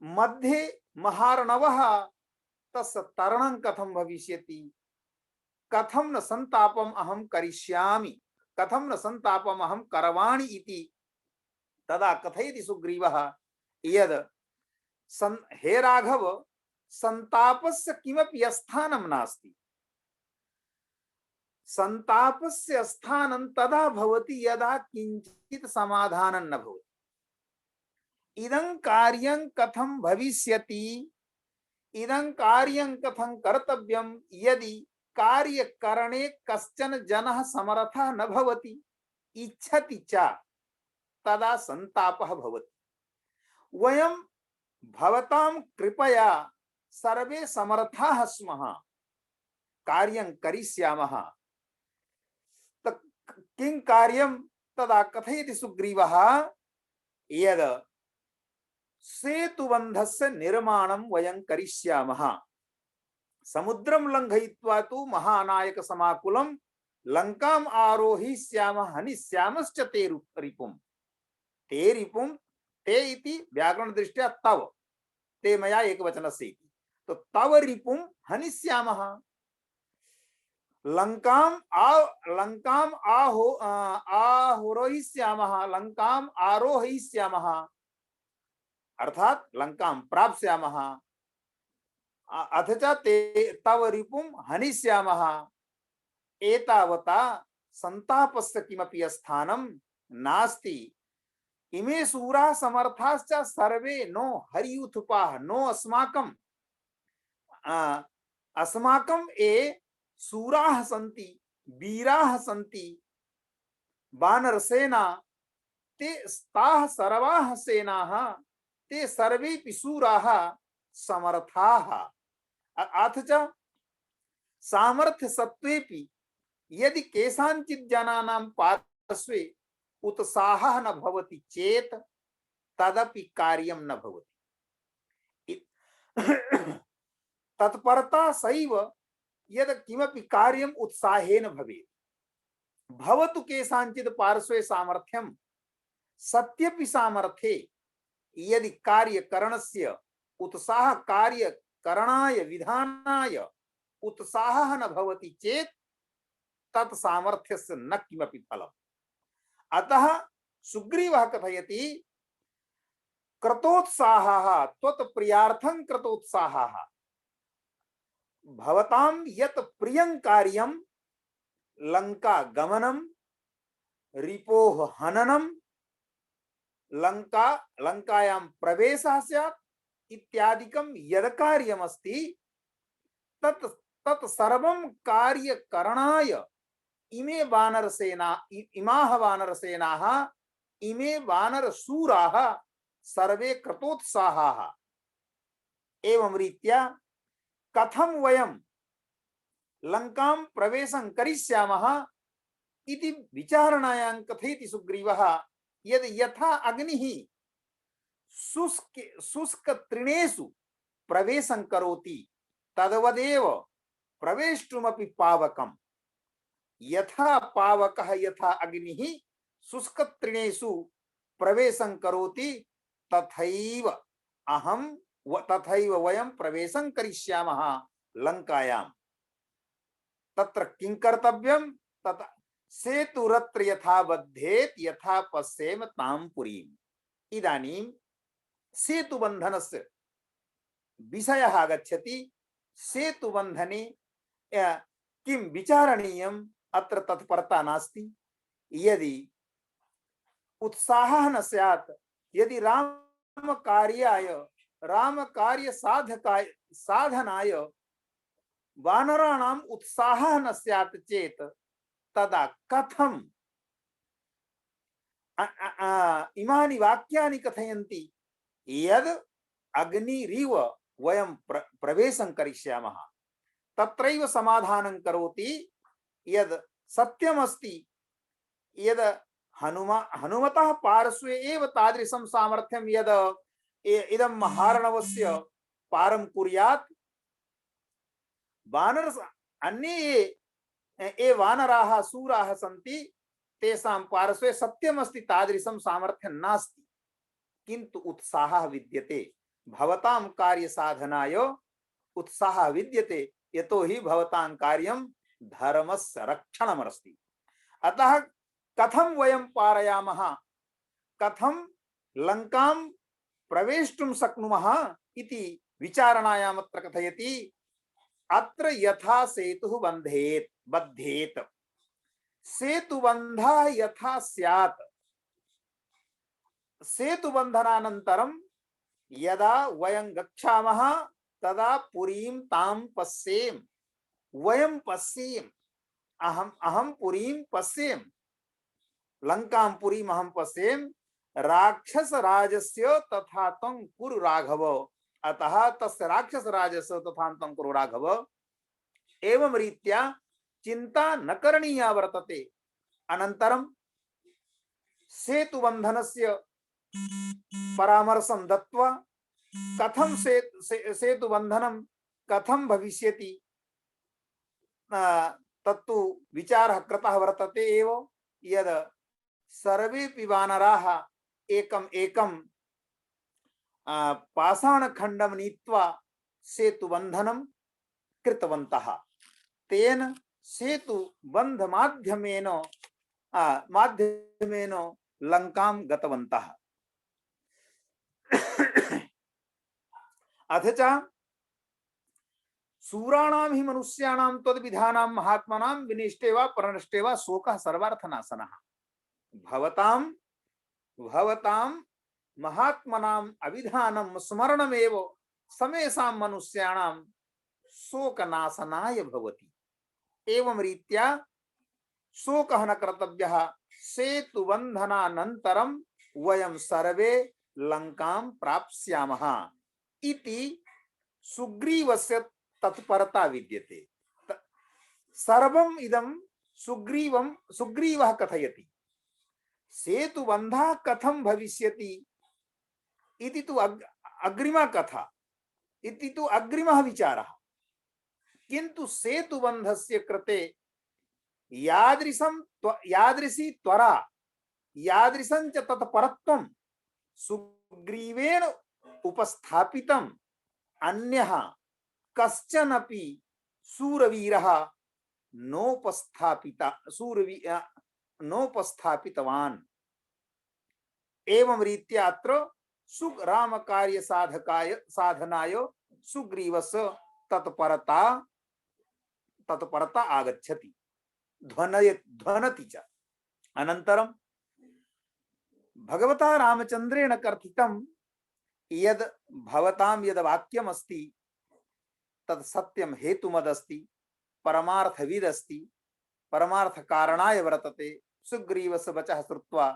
मध्ये महार्णवः, तस्य तरणं कथं भविष्यति? कथं न संतापम् अहं करिष्यामि, कथं न संतापम् अहं करवाणि इति। तदा कथयति सुग्रीवः यद् हे राघव, संतापस्य किमपि स्थानं नास्ति। संतापस्य स्थानं तदा भवति यदा किंचित् समाधानं न भवति। इदं कार्यं कथं भविष्यति, इदं कार्यं कथं कर्तव्यं, यदि कार्यकरणे कश्चन जनः समर्थः न भवति, इच्छति च, तदा संतापः भवति। वयं भवतां कृपया सर्वे समर्थाः स्मः, कार्यं करिष्यामः। किं कार्यं? तदा कथयति सुग्रीवः यद् सेतुबन्धस्य निर्माणं वयं करिष्यामः। समुद्रं लङ्घयित्वा तु महानायक समाकुलं लङ्काम् आरोहिष्यामः, हनिष्यामश्च ते रिपुं। ते रिपुं, ते इति व्याकरण दृष्ट्या तव, ते मया एकवचनस्य इति। तो तव रिपुं हनिष्यामः। लंकाम आरोहिष्यामः, लंकाम आरोहयिष्यामः, अर्थात लंकाम प्राप्स्यामः। अथ च ते तव रिपुं हनिष्यामः। एतावता संतापस्य किमपि स्थानं नास्ति। इमे शूराः समर्थाश्च सर्वे नो हरियुथुपाः, नो अस्माकं ये शूराः सन्ति, वीराः सन्ति, वानरसेना, ते ताः सर्वाः सेनाः, ते सर्वेपि शूराः समर्थाः। अथ च सामर्थ्य सत्त्वेपि यदि केषाञ्चित् जनानां पार्श्वे उत्साहः न भवति चेत् तदपि कार्यं न भवति। तत्परता सैव यद् किमपि कार्यम् उत्साहेन भवेत्। भवतु केषाञ्चित् पार्श्वे सामर्थ्यं, सत्यपि सामर्थ्ये यदि कार्यकरणस्य उत्साह, कार्यकरणाय विधानाय उत्साहः न भवति चेत् तत् सामर्थ्यस्य न किमपि फलम्। अतः सुग्रीवः कथयति, कृतोत्साहः, त्वत्प्रियार्थं कृतोत्साहः। भवतां यत् प्रियं कार्यं, लंका गमनं, रिपोः हननं, लंकायां प्रवेशः स्यात् इत्यादिकं यद् कार्यमस्ति तत् सर्वं कार्यकरणाय इमाः वानरसेनाः, इमे वानरशूराः सर्वे कृतोत्साहाः। एवं रीत्या कथं वयं लंकां प्रवेशं करिष्यामः इति विचारणायां कथयति सुग्रीवः यद् यथा अग्निः शुष्क तृणेषु प्रवेशं करोति तद्वदेव प्रवेष्टुमपि पावकम्। यथा पावकः यथा अग्निः शुष्क तृणेषु प्रवेशं करोति तथैव तथैव वयं प्रवेशं करिष्यामः लंकायाम्। तत्र किं कर्तव्यं? तथा सेतुरत्र यथा बध्येत यथा पश्येम तां पुरीम्। इदानीं सेतुबन्धनस्य विषयः आगच्छति। सेतुबन्धने किं विचारणीयम्? अत्र तत्परता नास्ति। यदि उत्साहः न स्यात्, यदि रामकार्य साधनाय वानराणाम् उत्साहः न स्यात् चेत् तदा कथम् इमानि वाक्यानि कथयन्ति यद् अग्निरिव वयं प्रवेशं करिष्यामः। तत्रैव समाधानं करोति यद् सत्यमस्ति यद् हनुमतः पार्श्वे एव तादृशं सामर्थ्यं यद् इदं महार्णवस्य पारं कुर्यात्। वानर अन्ये ये वानराः शूराः सन्ति तेषां पार्श्वे सत्यमस्ति तादृशं सामर्थ्यं नास्ति, किन्तु उत्साहः विद्यते। भवतां कार्यसाधनाय उत्साहः विद्यते, यतो हि भवतां कार्यं धर्मस्य रक्षणमस्ति। अतः कथं वयं पारयामः, कथं लंकां प्रवेष्टुं शक्नुमः इति विचारणायाम् अत्र कथयति। अत्र यथा सेतुः बध्येत सेतुबन्धः यथा स्यात्, सेतुबन्धनानन्तरं यदा वयं गच्छामः तदा पुरीं तां पश्येम। वयं पश्येम, अहं पुरीं पश्येम, लंकां पुरीम् अहं पश्येम। राक्षसराजस्य तथा तं कुरु राघव। अतः तस्य राक्षसराजस्य तथा तं कुरु राघव। एवं रीत्या चिंता न करणीया वर्तते। अनन्तरं सेतुबन्धनस्य परामर्शं दत्वा कथं सेतुबन्धनं कथं भविष्यति तत्तु विचारः कृतः वर्तते एव। यद् सर्वेपि वानराः एकम् एकं पाषाणखण्डं नीत्वा सेतुबन्धनं कृतवन्तः। तेन सेतुबन्ध माध्यमेन लंकां गतवन्तः। अथ च शूराणां हि मनुष्याणां तद्विधानां महात्मनां विनिष्टे वा परनष्टे वा शोकः सर्वार्थनाशनः। भवतां महात्मनाम् अविधानं स्मरणमेव समेषां मनुष्याणां शोकनाशनाय भवति। एवं रीत्या शोकः न कर्तव्यः। सेतुबन्धनानन्तरं वयं सर्वे लंकां प्राप्स्यामः इति सुग्रीवस्य तत्परता विद्यते। सर्वम् इदं सुग्रीवः कथयति। सेतुबन्धः कथं भविष्यति इति तु अग्रिमा कथा, इति तु अग्रिमः विचारः। किन्तु सेतुबन्धस्य कृते यादृशी त्वरा यादृशं च तत्परत्वं सुग्रीवेण उपस्थापितम् अन्यः कश्चनपि शूरवीरः नोपस्थापितवान्। एवं रीत्या अत्र रामकार्य साधनाय सुग्रीवस्य तत्परता आगच्छति, ध्वनति च। अनन्तरं भगवता रामचन्द्रेण कथितं यद् भवतां यद् वाक्यमस्ति तद् सत्यं हेतुमदस्ति, परमार्थविदस्ति, परमार्थकारणाय वर्तते। सुग्रीवस्य वचः श्रुत्वा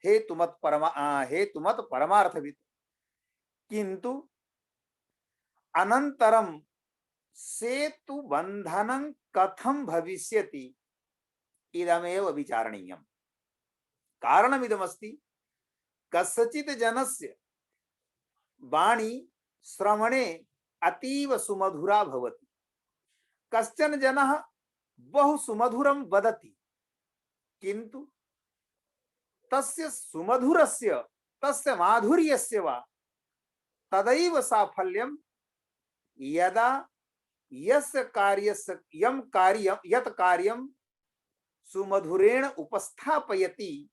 हेतुमत् परमार्थवित्। किन्तु अनन्तरं सेतुबन्धनं कथं भविष्यति इदमेव विचारणीयम्। कारणमिदमस्ति, कस्यचित् जनस्य वाणी श्रवणे अतीव सुमधुरा भवति। कश्चन जनः बहु सुमधुरं वदति, किन्तु तस्य सुमधुरस्य तस्य माधुर्यस्य वा तदैव साफल्यं यदा यस्य कार्यस्य यत् कार्यं सुमधुरेण उपस्थापयति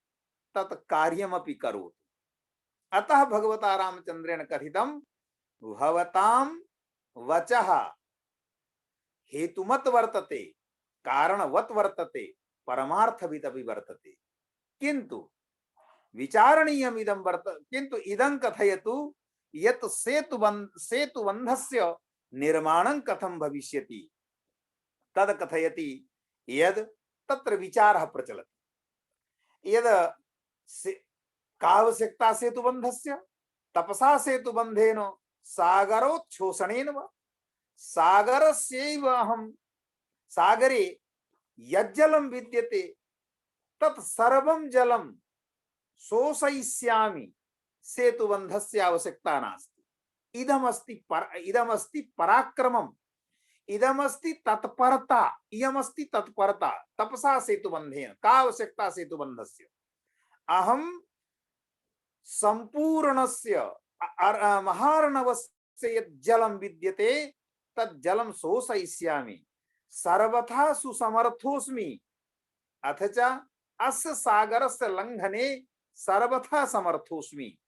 तत् कार्यमपि करोति। अतः भगवता रामचंद्रेण कथितं भवतां वचः हेतुमत वर्तते, कारणवत् वर्तते, परमार्थविदपि वर्तते, किन्तु विचारणीयम् इदं किन्तु इदं कथयतु यत् सेतुबन्धस्य निर्माणं कथं भविष्यति। तद कथयति यद् तत्र विचारः प्रचलति। यद् कावश्यकता सेतुबन्धस्य तपसा सेतुबन्धेन सागरोच्छोषणेन वा सागरस्यैव अहं सागरे यज्जलं विद्यते तत् सर्वं जलं शोषयिष्यामि, सेतुबन्धस्य आवश्यकता नास्ति। इदमस्ति पराक्रमम्, इदमस्ति तत्परता, इयमस्ति तत्परता। तपसा सेतुबन्धेन का आवश्यकता सेतुबन्धस्य? अहं सम्पूर्णस्य महार्णवस्य यत् जलं विद्यते तत् जलं शोषयिष्यामि, सर्वथा सुसमर्थोऽस्मि, अथ च अस्य सागरस्य लङ्घने सर्वथा समर्थोऽस्मि,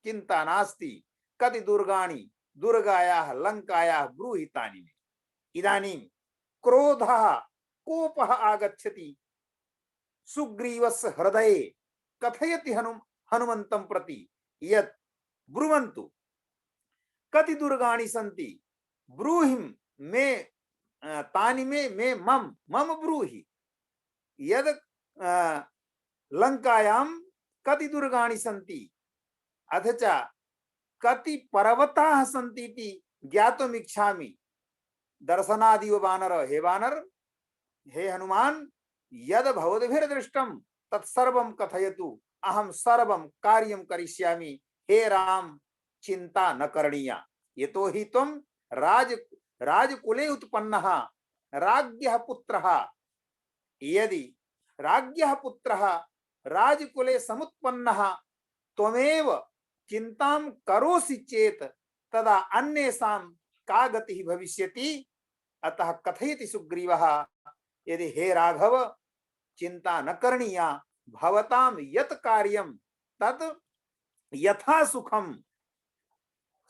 चिन्ता नास्ति। कति दुर्गाणि दुर्गायाः लङ्कायाः ब्रूहितानि मे। इदानीं क्रोधः कोपः आगच्छति सुग्रीवस्य हृदये, कथयति हनुमन्तं प्रति यत् ब्रुवन्तु कति दुर्गाणि सन्ति, ब्रूहिं मे तानि मे मम ब्रूहि। यद् लङ्कायां कति दुर्गाणि सन्ति, अथ च कति पर्वताः सन्ति इति ज्ञातुमिच्छामि। दर्शनादिव वानर, हे वानर, हे हनुमान, यद् भवद्भिर्दृष्टं तत्सर्वं कथयतु, अहं सर्वं कार्यं करिष्यामि। हे राम, चिंता न करणीया, यतो हि त्वं राजकुले उत्पन्नः राज्ञः पुत्रः। यदि राज्ञः पुत्रः राजकुले समुत्पन्नः त्वमेव चिंतां करोसि चेत तदा अन्येषां का गतिः भविष्यति। अतः कथयति सुग्रीवः, यदि हे राघव चिंता न करणीया, भवतां यत् कार्यं तत् यथा सुखं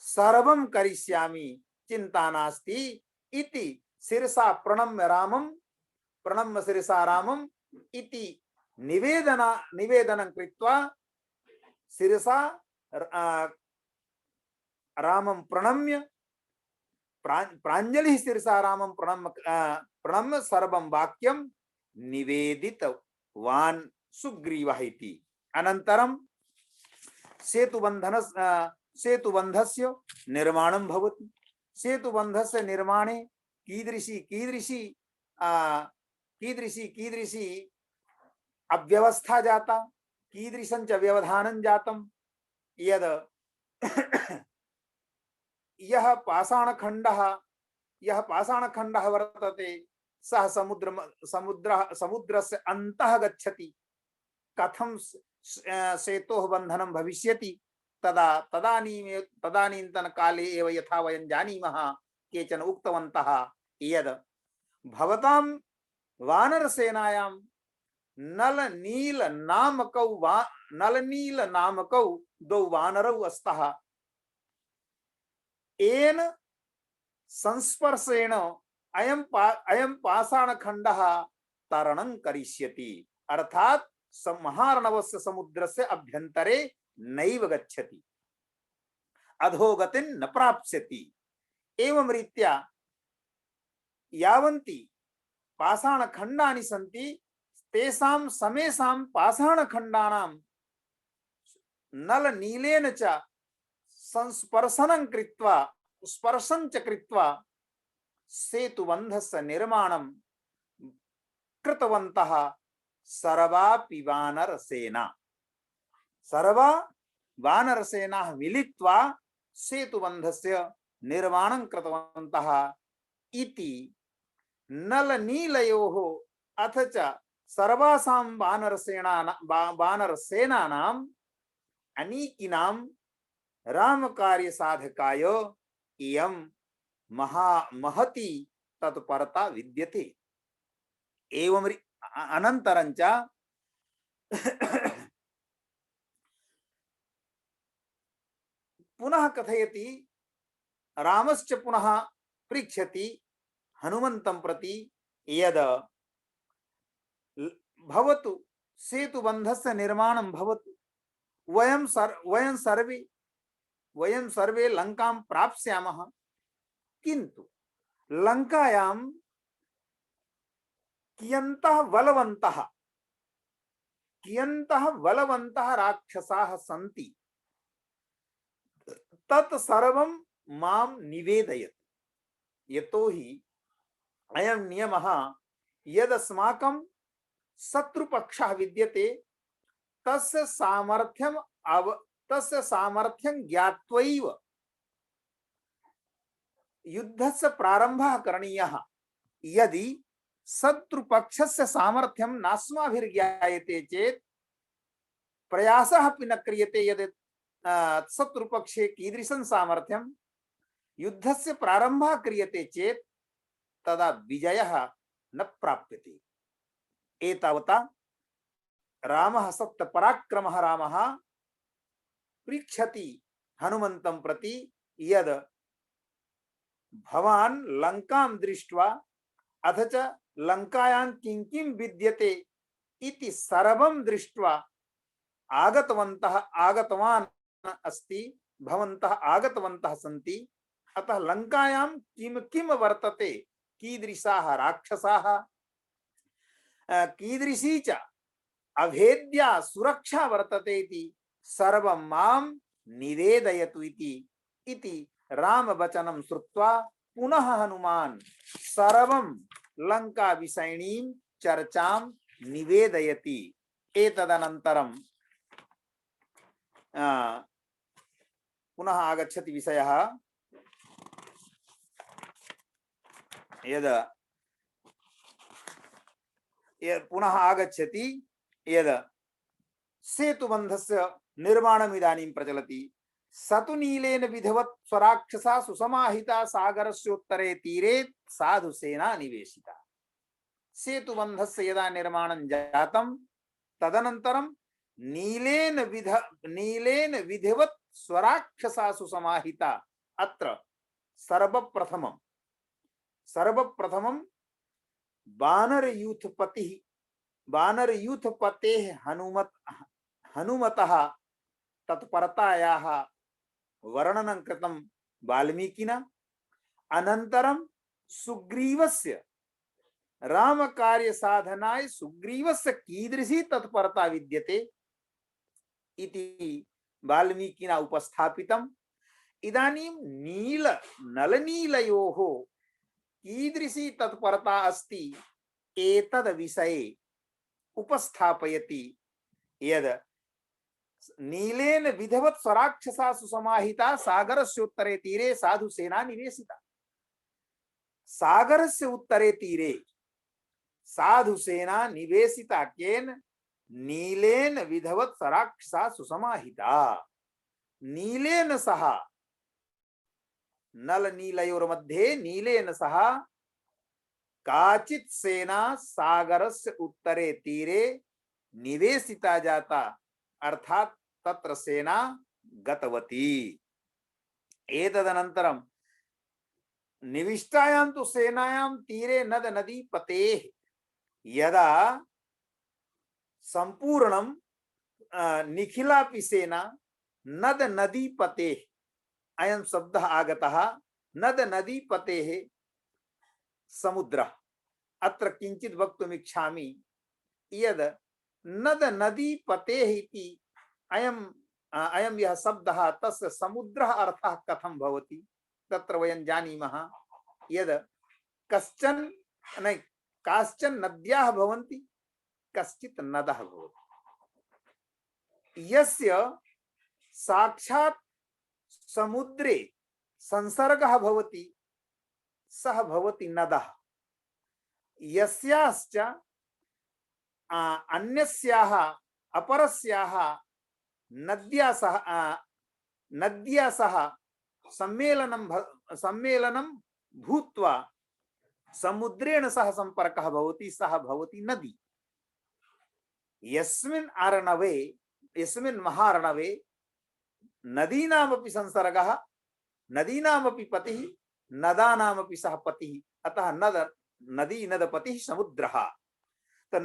सर्वं करिष्यामि, चिंता नास्ति इति शिरसा प्रणम्य शिरसा रामम् इति निवेदनं कृत्वा शिरसा रामं प्रणम्य प्राञ्जलिः शिरसा रामं प्रणम्य सर्वं वाक्यं निवेदितवान् सुग्रीवः इति। अनन्तरं सेतुबन्धस्य निर्माणं भवति। सेतुबन्धस्य निर्माणे कीदृशी अव्यवस्था जाता, कीदृशं च व्यवधानं जातं। यद् यः पाषाणखण्डः वर्तते सः समुद्रस्य अन्तः गच्छति। कथं सेतोः बन्धनं भविष्यति तदानीन्तन काले एव यथा वयं जानीमः, केचन उक्तवन्तः यद् भवतां वानरसेनायां नलनील नामकौ द्वौ वानरौ स्तः। येन संस्पर्शेण अयं पाषाणखण्डः तरणं करिष्यति, अर्थात् महार्णवस्य समुद्रस्य अभ्यन्तरे नैव गच्छति, अधोगतिं न प्राप्स्यति। एवं रीत्या यावन्ति पाषाणखण्डानि सन्ति तेषां समेषां पाषाणखण्डानां नलनीलेन च संस्पर्शनं कृत्वा स्पर्शं च कृत्वा सेतुबन्धस्य निर्माणं कृतवन्तः सर्वापि वानरसेना। सर्वा वानरसेनाः मिलित्वा सेतुबन्धस्य निर्माणं कृतवन्तः इति नलनीलयोः अथ च सर्वासां वानरसेनानाम् अनीकिनां रामकार्यसाधकाय इयं महती तत्परता विद्यते। एवं अनन्तरं च पुनः कथयति, रामश्च पुनः पृच्छति हनुमन्तं प्रति यद भवतु सेतुबन्धस्य निर्माणं भवतु, वयं सर्वे लंकां प्राप्स्यामः, किन्तु लंकायां कियन्तः बलवन्तः राक्षसाः सन्ति, तत् सर्वं मां निवेदयतु। यतोहि अयं नियमः यदस्माकं शत्रुपक्षः विद्यते तस्य सामर्थ्यं ज्ञात्वैव युद्धस्य प्रारम्भः करणीयः। यदि शत्रुपक्षस्य सामर्थ्यं नास्माभिर्ज्ञायते चेत् प्रयासः अपि न क्रियते यद् शत्रुपक्षे कीदृशं सामर्थ्यं, युद्धस्य प्रारम्भः क्रियते चेत् तदा विजयः न प्राप्यते। एतावता रामः सप्तपराक्रमः रामः पृच्छति हनुमन्तं प्रति यद् भवान् लंकां दृष्ट्वा अथ च लंकायां किं किं विद्यते इति सर्वं दृष्ट्वा आगतवान् अस्ति, भवन्तः आगतवन्तः सन्ति, अतः लंकायां किं किं वर्तते, कीदृशाः राक्षसाः, कीदृशी च अभेद्या सुरक्षा वर्तते इति सर्वं मां निवेदयतु इति रामवचनं श्रुत्वा पुनः हनुमान् सर्वं लंका विषयिणीं चर्चां निवेदयति। एतदनन्तरं पुनः आगच्छति विषयः पुनः आगच्छति यद् सेतुबन्धस्य निर्माणम् इदानीं प्रचलति। सतु नीलेन विधवत् स्वराक्षसा सुसमाहिता सागरस्योत्तरे तीरे साधु सेना निवेशिता। सेतुबन्धस्य यदा निर्माणं जातं तदनन्तरं नीलेन विधवत् स्वराक्षसा सुसमाहिता। अत्र सर्वप्रथमं वानरयूथपतेः हनुमतः तत्परतायाः वर्णनं कृतं वाल्मीकिना। अनन्तरं सुग्रीवस्य रामकार्य साधनाय सुग्रीवस्य कीदृशी तत्परता विद्यते इति वाल्मीकिना उपस्थापितम्। इदानीं नलनीलयोः कीदृशी तत्परता अस्ति एतद् विषये उपस्थापयति यद् नीलेन विधवत् स्वराक्षसा सुसमाहिता सागरस्योत्तरे तीरे साधु सेना निवेशिता। सागरस्य उत्तरे तीरे साधु सेना निवेशिता केन? नीलेन विधवत् स्वराक्षसा सुसमाहिता। नीलेन सह, नल नीलयोर्मध्ये नीलेन सह काचित् सेना सागरस्य उत्तरे तीरे निवेशिता जाता, अर्थात तत्र सेना गतवती। एतदनन्तरं निविष्टायां तु सेनायां तीरे नद नदी पतेः यदा संपूर्णं निखिलापि सेना नद नदी पतेः, अयं शब्दः आगतः। नद नदी पतेः समुद्रः। अत्र किञ्चित् वक्तुमिच्छामि यद् नद नदी पतेः इति अयं यः शब्दः, तस्य समुद्रः अर्थः कथं भवति तत्र वयं जानीमः यद् काश्चन नद्याः भवन्ति, कश्चित् नदः भवति। यस्य साक्षात् समुद्रे संसर्गः भवति सः भवति नदः। यस्याश्च अन्यस्याः अपरस्याः नद्या सह सम्मेलनं भूत्वा समुद्रेण सह संपर्कः भवति सः भवति नदी। यस्मिन् अर्णवे यस्मिन् महार्णवे नदीनामपि संसर्गः नदीनामपि पतिः नदानामपि सः पतिः। अतः नदी नदपतिः समुद्रः। तो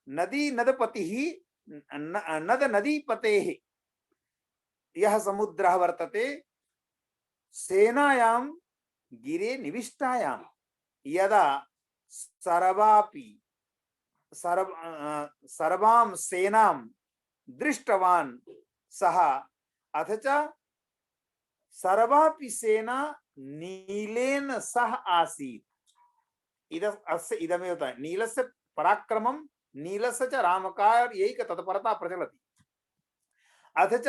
नदी नदपतिः नदीपतेः यः समुद्रः वर्तते सेनायां गिरे निविष्टायां यदा सर्वां सेनां दृष्टवान् सः अथ च सर्वापि सेना नीलेन सह आसीत्। इदमेव नीलस्य पराक्रमं नीलस्य च रामकार्यैक तत्परता प्रचलति। अथ च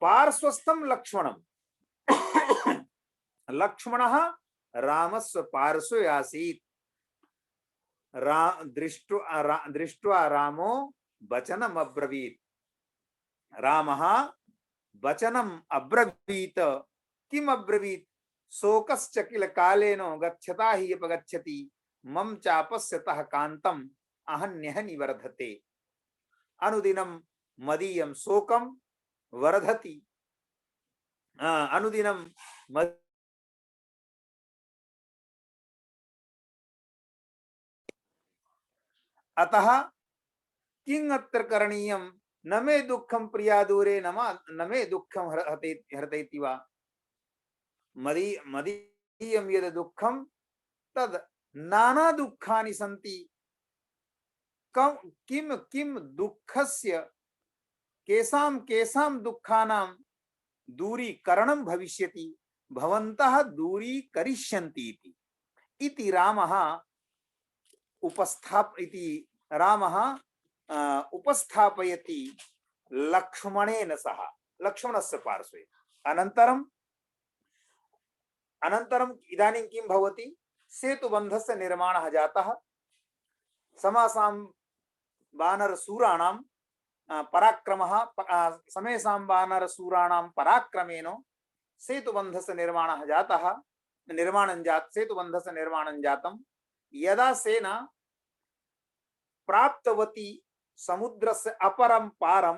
पार्श्वस्थं लक्ष्मणं लक्ष्मणः रामस्य पार्श्वे आसीत्। दृष्ट्वा रामो वचनम् अब्रवीत्। रामः वचनम् अब्रवीत्। किम् अब्रवीत्? शोकश्च किल कालेन गच्छता हि अपगच्छति मम चापस्यतः कान्तम् अहन्यः निवर्धते। अनुदिनं मदीयं शोकं वर्धति। अनुदिनं अतः किं अत्र करणीयं? न मे दुःखं प्रिया दूरे न मे दुःखं हरतेति वा। मदीयं यद् दुःखं तद् नाना दुःखानि सन्ति। किं दुःखस्य केषां दुःखानां दूरीकरणं भविष्यति भवन्तः दूरीकरिष्यन्ति इति रामः उपस्थापयति लक्ष्मणेन सह लक्ष्मणस्य पार्श्वे। अनन्तरं इदानीं किं भवति? सेतुबन्धस्य निर्माणः जातः। समासां वानरसूराणां पराक्रमः समेषां वानरसूराणां पराक्रमेण सेतुबन्धस्य निर्माणः जातः। सेतुबन्धस्य निर्माणं जातं। यदा सेना प्राप्तवती समुद्रस्य अपरं पारं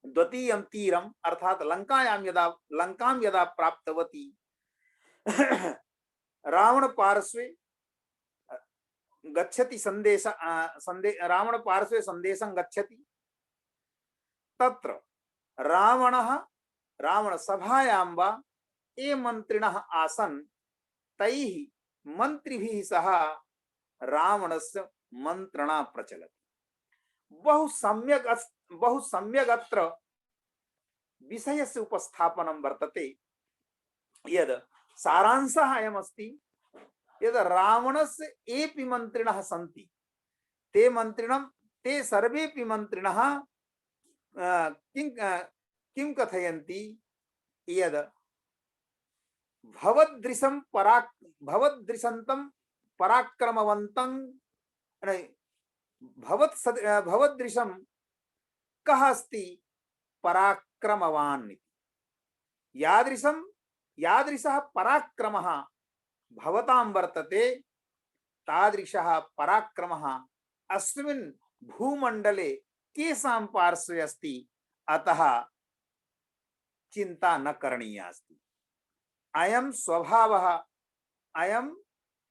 द्वितीयं तीरम् अर्थात लंकां यदा प्राप्तवती रावण पार्श्वे गच्छति रावण पार्श्वे संदेशं गच्छति। तत्र रावण सभायां वा ये मंत्रिणः आसन् तैः मंत्रिभिः सह रावणस्य मंत्रणा प्रचलति। बहु सम्यक् अत्र विषयस्य उपस्थापनं वर्तते। यद् सारांशः अयमस्ति यद् रावणस्य एपि मंत्रिणः सन्ति ते सर्वेपि मंत्रिणः किं कथयन्ति यद् भवद्दृशन्तं पराक्रमवन्तं भवद्दृशं कः अस्ति पराक्रमवान् इति। यादृशः पराक्रमः भवतां वर्तते तादृशः पराक्रमः अस्मिन् भूमण्डले केषां पार्श्वे अस्ति। अतः चिंता न करणीया अस्ति। अयं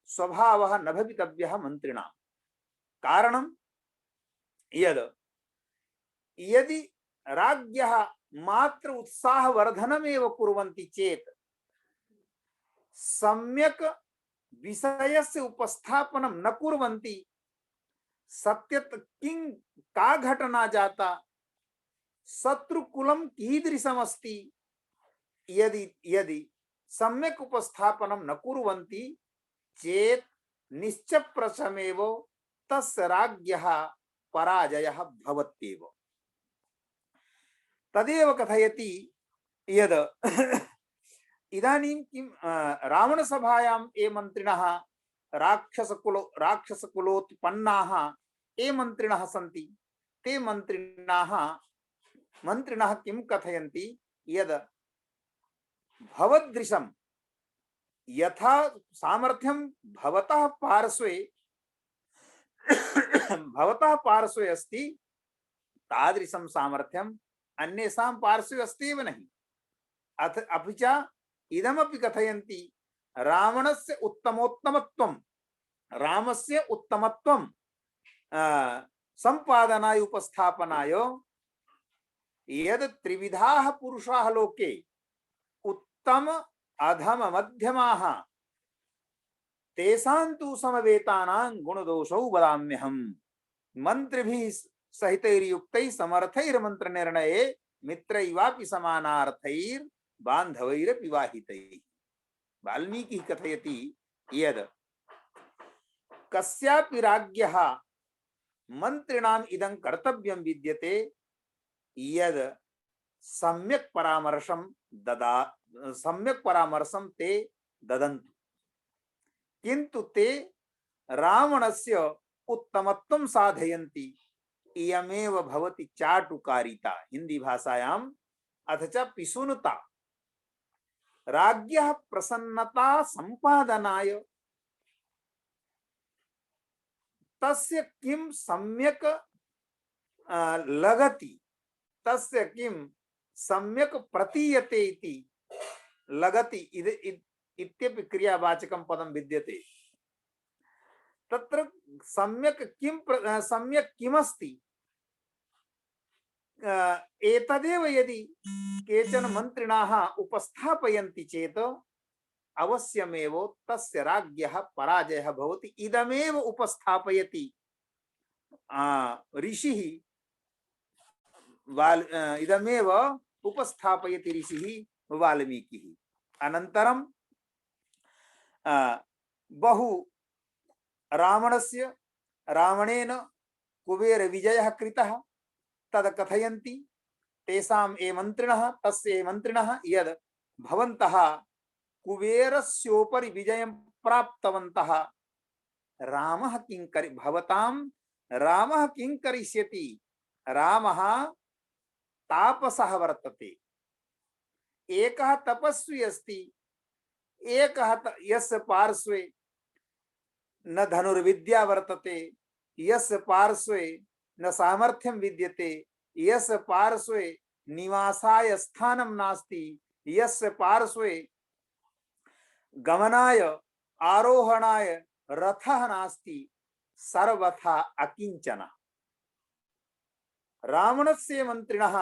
स्वभावः न भवितव्यः मन्त्रिणां। कारणं यदि राज्ञः मात्र उत्साहवर्धनमेव कुर्वन्ति चेत् सम्यक् विषयस्य उपस्थापनं न कुर्वन्ति सत्यत का घटना जाता शत्रुकुलं कीदृशमस्ति यदि सम्यक् उपस्थापनं न कुर्वन्ति चेत् निश्चप्रचमेव तस्य राज्ञः पराजयः भवत्येव। तदेव कथयति यद् इदानीं किं रावणसभायां ये मन्त्रिणः राक्षसकुलोत्पन्नाः ये मन्त्रिणः सन्ति, ते मन्त्रिणः किं कथयन्ति यद् भवदृशं यथा सामर्थ्यं भवतः पार्श्वे अस्ति तादृशं सामर्थ्यं अन्येषां पार्श्वे अस्ति एव नहि। अपि च इदमपि कथयन्ति रावणस्य उत्तमत्वं संपादनाय उपस्थापनाय यद् त्रिविधाः पुरुषाः लोके उत्तम अधम मध्यमाः तेषां तु समवेतानां गुणदोषौ वदाम्यहम्। मंत्रिभिः सहितैर्युक्तैः समर्थैर्मन्त्रनिर्णये मित्रैवापि समानार्थैर् बान्धवैरपि वाहितैः। वाल्मीकिः कथयति यद् कस्यापि राज्ञः मन्त्रिणाम् इदं कर्तव्यं विद्यते यद् सम्यक् परामर्शं ते ददन्तु, किन्तु ते रावणस्य उत्तमत्वं साधयन्ति। इयमेव भवति चाटुकारिता, हिंदी भाषायाम्, अथ च पिशुनता। राज्ञः प्रसन्नता संपादनाय तस्य किं सम्यक् लगति, तस्य किं सम्यक् प्रतीयते इति लगति इत्यपि क्रियावाचकं पदं विद्यते। तत्र सम्यक् किमस्ति एतदेव यदि केचन मन्त्रिणाः उपस्थापयन्ति चेत् अवश्यमेव तस्य राज्ञः पराजयः भवति। इदमेव उपस्थापयति ऋषिः, इदमेव उपस्थापयति ऋषिः वाल्मीकिः। अनन्तरं बहु रावणेन कुबेर विजयः कृतः तद कथयन्ति तेषां ये मन्त्रिणः यद् भवन्तः कुबेरस्योपरि विजयं प्राप्तवन्तः, रामः किं करिष्यति? रामः तापसः वर्तते, एकः तपस्वी अस्ति, एकः यस्य पार्श्वे न धनुर्विद्या वर्तते, यस्य पार्श्वे न सामर्थ्यं विद्यते, यस्य पार्श्वे निवासाय स्थानं नास्ति, यस्य पार्श्वे गमनाय आरोहणाय रथः नास्ति, सर्वथा अकिंचन। रावणस्य मन्त्रिणः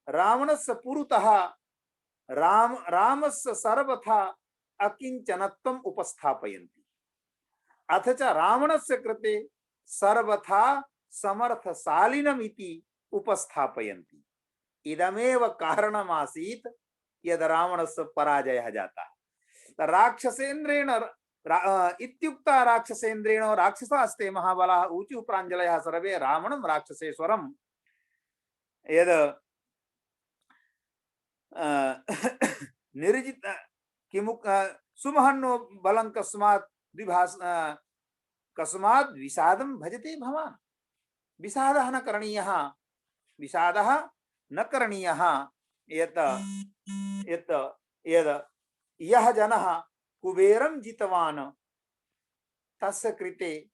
रावणस्य पुरतः रामस्य सर्वथा अकिंचनत्वम् उपस्थापयन्ति, अथ च रावणस्य कृते सर्वथा समर्थशालिनमिति उपस्थापयन्ति। इदमेव कारणमासीत् यद् रावणस्य पराजयः जातः। राक्षसेन्द्रेण इत्युक्ता राक्षसेन्द्रेण राक्षसास्ते महाबलाः ऊचुः प्राञ्जलयः सर्वे रावणं राक्षसेश्वरं यद् निर्जित किमुक सुमहन्नो बलं कस्मात् विषादं भजते भवान्। विषादः न करणीयः यत् यः जनः कुबेरं जितवान् तस्य कृते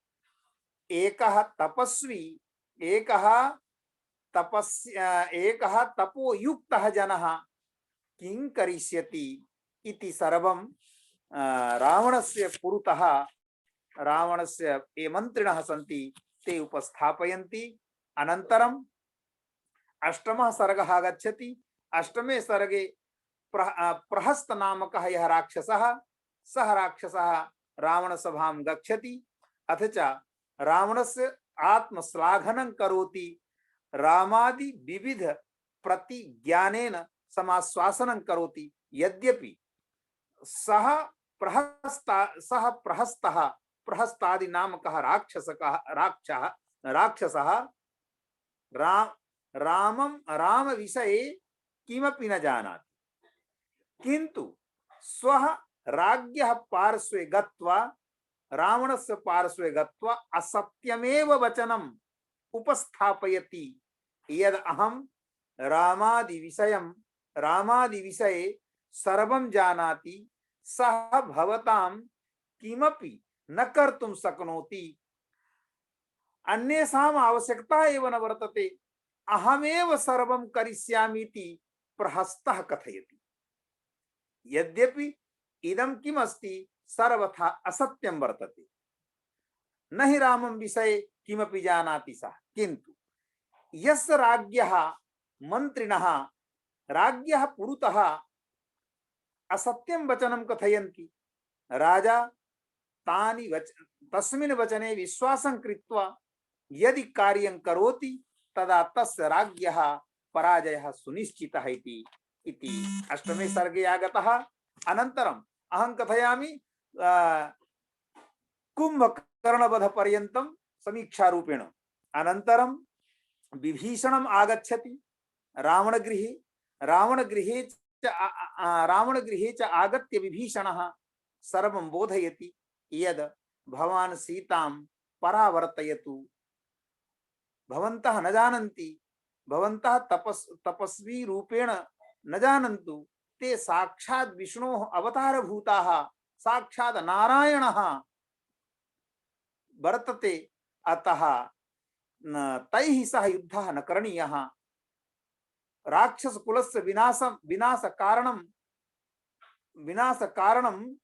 एकः तपोयुक्तः जनः किं करिष्यति इति सर्वं रावणस्य पुरतः रावणस्य ये मन्त्रिणः सन्ति ते उपस्थापयन्ति। अनन्तरम् अष्टमः सर्गः आगच्छति। अष्टमे सर्गे प्रहस्त नामकः यः राक्षसः, सः राक्षसः रावणसभां गच्छति, अथ च रावणस्य आत्मश्लाघनं करोति, रामादि विविध प्रतिज्ञानेन समाश्वासनं करोति। यद्यपि सः प्रहस्तादि नामकः राक्षसः राक्षसः राम विषये किमपि न जानाति, किन्तु स्वः राज्ञः पार्श्वे गत्वा रावणस्य पार्श्वे गत्वा असत्यमेव वचनम् उपस्थापयति यद् अहं रामादि विषये सर्वं जानाति, सः भवतां किमपि न कर्तुं शक्नोति, अन्येषाम् आवश्यकता एव न वर्तते, अहमेव सर्वं करिष्यामीति प्रहस्तः कथयति। यद्यपि इदं किमस्ति सर्वथा असत्यं वर्तते, न हि रामं विषये किमपि जानाति सः, किन्तु यस्य राज्ञः मन्त्रिणः राज्ञः पुरतः असत्यं वचनं कथयन्ति, राजा तस्मिन् वचने विश्वासं कृत्वा यदि कार्यं करोति तदा तस्य राज्ञः पराजयः सुनिश्चितः इति अष्टमे सर्गे आगतः। अनन्तरम् अहं कथयामि कुम्भकर्णवध पर्यन्तं समीक्षारूपेण। अनन्तरं विभीषणम् आगच्छति रावणगृहे च आगत्य विभीषणः सर्वं बोधयति यद् भवान् सीतां परावर्तयतु, भवन्तः न जानन्ति, भवन्तः तपस्वी रूपेण न जानन्तु, ते साक्षात् विष्णोः अवतारभूताः, साक्षात् नारायणः वर्तते, अतः तैः सह युद्धः न करणीयः, राक्षसकुलस्य विनाशकारणं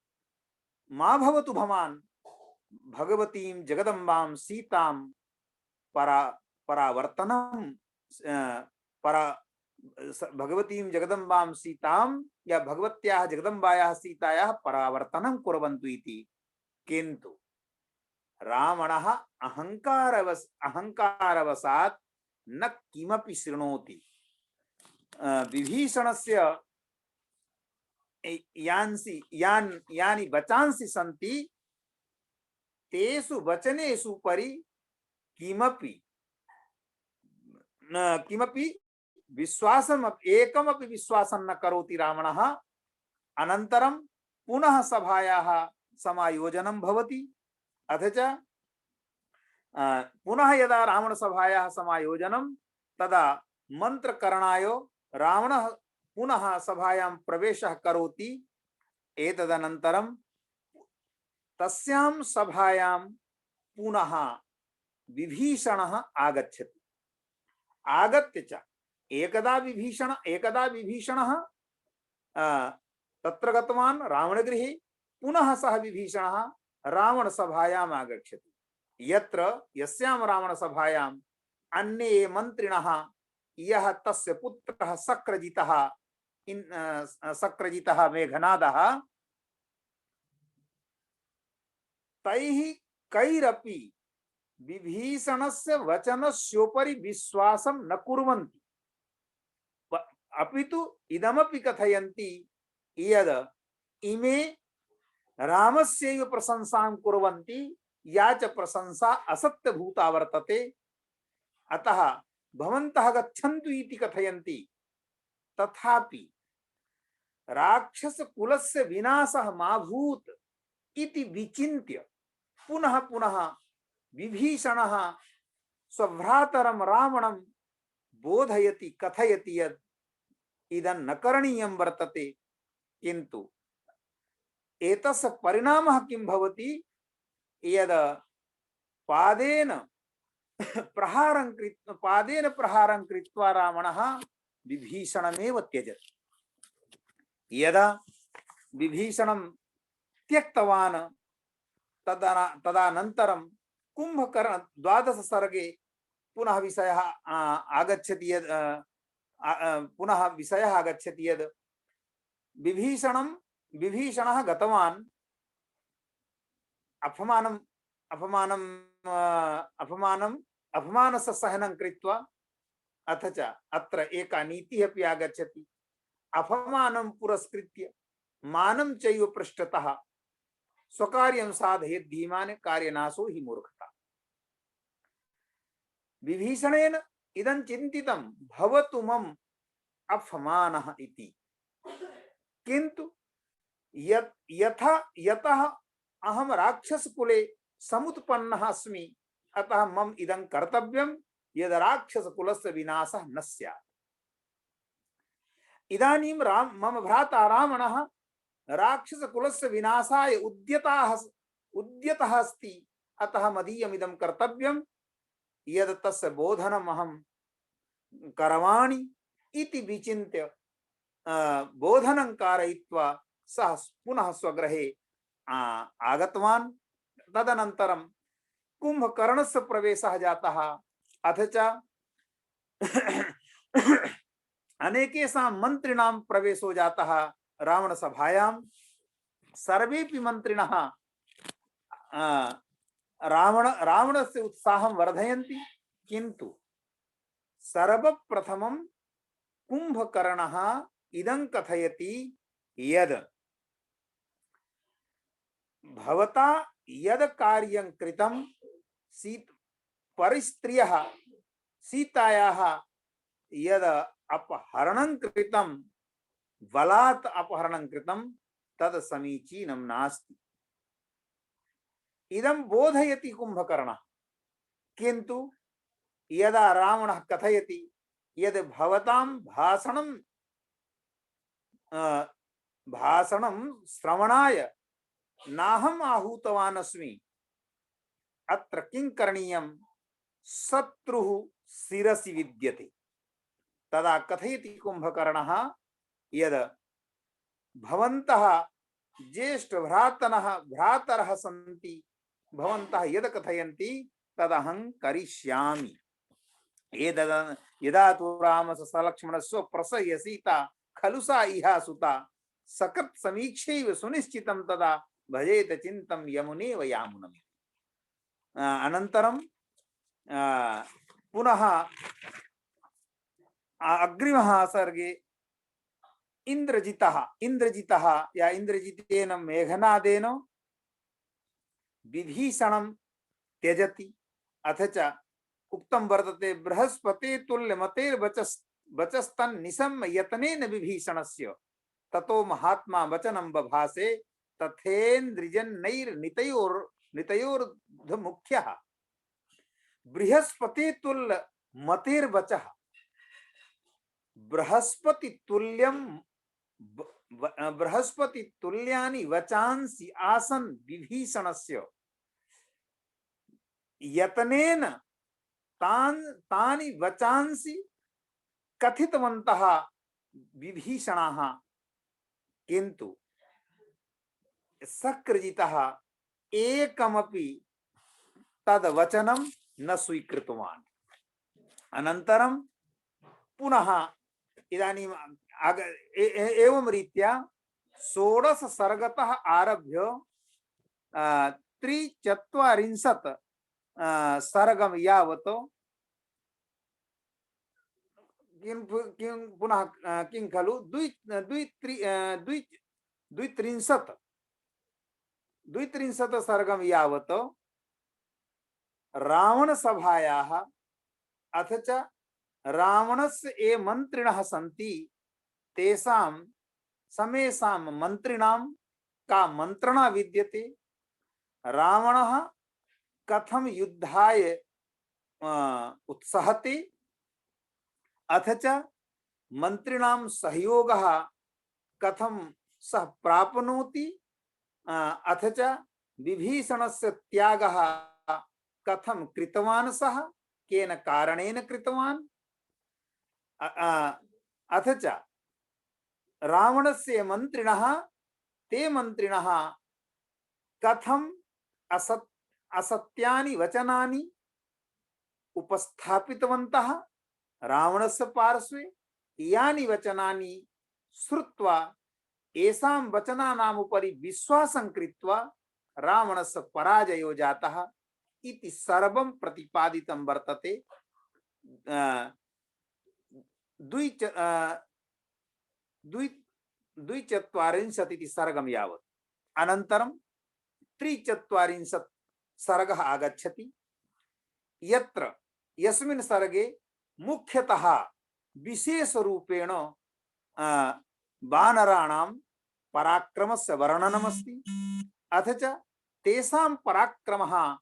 मा भवतु भवान्, भगवतीं जगदम्बां सीतां भगवतीं जगदम्बां सीतां या भगवत्याः जगदम्बायाः सीतायाः परावर्तनं कुर्वन्तु इति। किन्तु रावणः अहङ्कारवशात् न किमपि शृणोति। विभीषणस्य यानि वचांसि सन्ति तेषु वचनेषु परि किमपि एकमपि विश्वासं न करोति रावणः। अनन्तरं पुनः सभायाः समायोजनं भवति, अथ च पुनः यदा रावणसभायाः समायोजनं तदा मन्त्रकरणाय रावणः पुनः सभायां प्रवेशः करोति। एतदनन्तरं तस्यां सभायां पुनः विभीषणः आगच्छति। आगत्य च एकदा विभीषणः तत्र गतवान् रावणगृहे, पुनः सः विभीषणः रावणसभायाम् आगच्छति, यस्यां रावणसभायाम् अन्ये मन्त्रिणः यः तस्य पुत्रः शक्रजितः मेघनादः, तैः कैरपि विभीषणस्य वचनस्योपरि विश्वासं न कुर्वन्ति, अपितु इदमपि कथयन्ति यद् इमे रामस्यैव प्रशंसां कुर्वन्ति, या च प्रशंसा असत्यभूता वर्तते, अतः भवन्तः गच्छन्तु इति कथयन्ति। तथापि राक्षसकुलस्य विनाशः मा भूत् इति विचिन्त्य पुनः पुनः विभीषणः स्वभ्रातरं रावणं बोधयति, कथयति यद् इदं न करणीयं वर्तते। किन्तु एतस्य परिणामः किं भवति, यद् पादेन प्रहारं कृत्वा रावणः विभीषणमेव त्यजति। यदा विभीषणं त्यक्तवान् तदनन्तरं कुम्भकर्ण 12 सर्गे पुनः विषयः आगच्छति यद् विभीषणः गतवान् अपमानस्य सहनं कृत्वा, अथ च अत्र एका नीतिः अपि आगच्छति, अपमानं पुरस्कृत्य मानं चैव पृष्ठतः स्वकार्यं साधयेत् धीमान् कार्यनाशो हि मूर्खता। विभीषणेन इदं चिन्तितं भवतु मम अपमानः इति, किन्तु यथा यतः अहम राक्षसकुले समुत्पन्नः अस्मि अतः मम इदं कर्तव्यं यद राक्षसकुलस्य विनाशः न स्यात्। इदानीं मम भ्राता रावणः राक्षसकुलस्य विनाशाय उद्यतः अस्ति, अतः मदीयमिदं कर्तव्यं यद तस्य बोधनम् अहं करवाणि इति विचिन्त्य बोधनं कारयित्वा सः पुनः स्वगृहे आगतवान्। तदनन्तरं कुंभकर्णस्य प्रवेशः जातः, अथ च अनेकेषां मंत्रिणां प्रवेशो जातः रावण सभायां। सर्वेपि मंत्रिणः रावणस्य उत्साहं वर्धयन्ति, किन्तु सर्वप्रथमं कुंभकर्णः इदं कथयति यद भवता यद कार्यं कृतं परिस्त्रियः सीतायाः यद अपहरणं कृतं, बलात् अपहरणं कृतं, तद समीचीनं नास्ति। इदं बोधयति कुंभकर्णः, किन्तु यदा रावणः कथयति यद भवतां भाषणं श्रवणाय नाहम् आहूतवान् अस्मि, अत्र किं करणीयं, शत्रुः शिरसि विद्यते। तदा कथयति कुंभकर्णः यद भवन्तः ज्येष्ठ भ्रातरः सन्ति, भवन्तः यद कथयन्ति तदहं करिष्यामि। यदा तु रामस्य सलक्ष्मणस्य प्रसह्य सीता खलु सा इहा सुता, सकृत् समीक्षैव सुनिश्चितं तदा भजेत चिन्तं यमुनेव यामुनम्। अनन्तरं पुनः अग्रिमः सर्गे इंद्रजितः या इंद्रजितेन मेघनादेन विभीषणं त्यजति। अथ च उक्तं वर्तते बृहस्पते तुल्यमतेर्वचस्तन्निशम्य यतनेन विभीषणस्य ततो महात्मा वचनं बभासे तथेन्द्रिजन्नैर्नितयोर्मुख्यः। बृहस्पते तुल्य मतेर्वचः, बृहस्पति तुल्यानि वचांसि आसन् विभीषणस्य, यतनेन तानि वचांसि कथितवन्तः विभीषणाः, किन्तु सकृजितः एकमपि तद्वचनं न स्वीकृतवान्। अनन्तरं पुनः इदानीं एवं रीत्या 16 सर्गतः आरभ्य 43 सर्गं यावत् पुनः किं खलु 32 सर्गं यावत् रावण सभायाः अथ च रावणस्य ये मंत्रिणः सन्ति तेषां समेषां मंत्रिणां का मंत्रणा विद्यते, रावणः कथं युद्धाय उत्सहते, अथ च मंत्रिणां सहयोगः कथं सः प्राप्नोति, अथ च विभीषणस्य त्यागः कथं कृतवान्, सः केन कारणेन कृतवान्, अथ च रावणस्य मंत्रिणः ते मंत्रिणः कथं असत्यानि वचनानि उपस्थापितवन्तः रावणस्य पार्श्वे, यानि वचनानि श्रुत्वा एषां वचनानाम् उपरि विश्वासं कृत्वा रावणस्य पराजयो जातः इति सर्वं प्रतिपादितं वर्तते 42 इति सर्गं यावत्। अनन्तरं 43 सर्गः आगच्छति, यत्र यस्मिन् सर्गे मुख्यतः विशेष रूपेण वानराणां पराक्रमस्य वर्णनमस्ति। अथ च तेषां पराक्रमः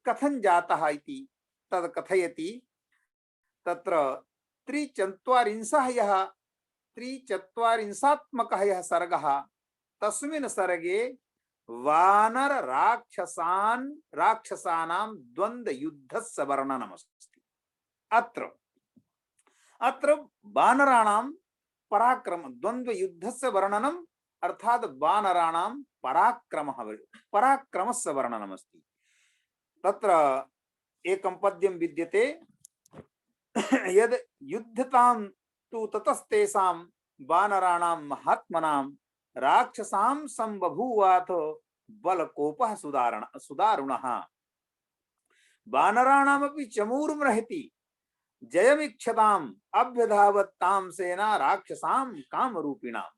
कथं जातः इति तद् कथयति। तत्र त्रिचत्वारिंशात्मकः यः सर्गः, तस्मिन् सर्गे वानर राक्षसानां द्वन्द्व युद्धस्य वर्णनमस्ति। अत्र वानराणां द्वन्द्व युद्धस्य वर्णनम् अर्थात वानराणां पराक्रमस्य वर्णनमस्ति। तत्र एकं पद्यं विद्यते, यद् युद्धतां तु ततस्तेषां वानराणां महात्मनां राक्षसां संबभूवाथ बलकोपः सुदारुणः। वानराणामपि चमूर्मृहति जयमीक्षताम् अभ्यधावत् तां सेना राक्षसां कामरूपिणाम्।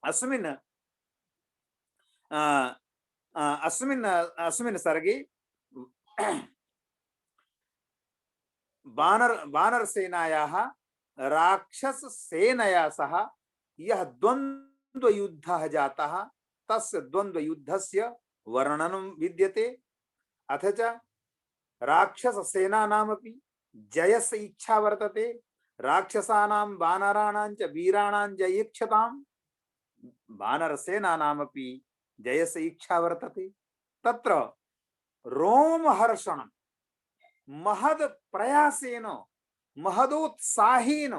अस्मिन् सर्गे वानर सेनायाः राक्षस सेनया सह यः द्वन्द्व युद्धः जातः, तस्य द्वन्द्व युद्धस्य वर्णनं विद्यते। अथ च राक्षस सेनानामपि जयस्य इच्छा वर्तते। राक्षसानां वानराणां च वीराणां जयीक्षताम्, वानर सेनानामपि जयस्य इच्छा वर्तते। तत्र रोमहर्षणं महद प्रयासेन महदोत्साहेन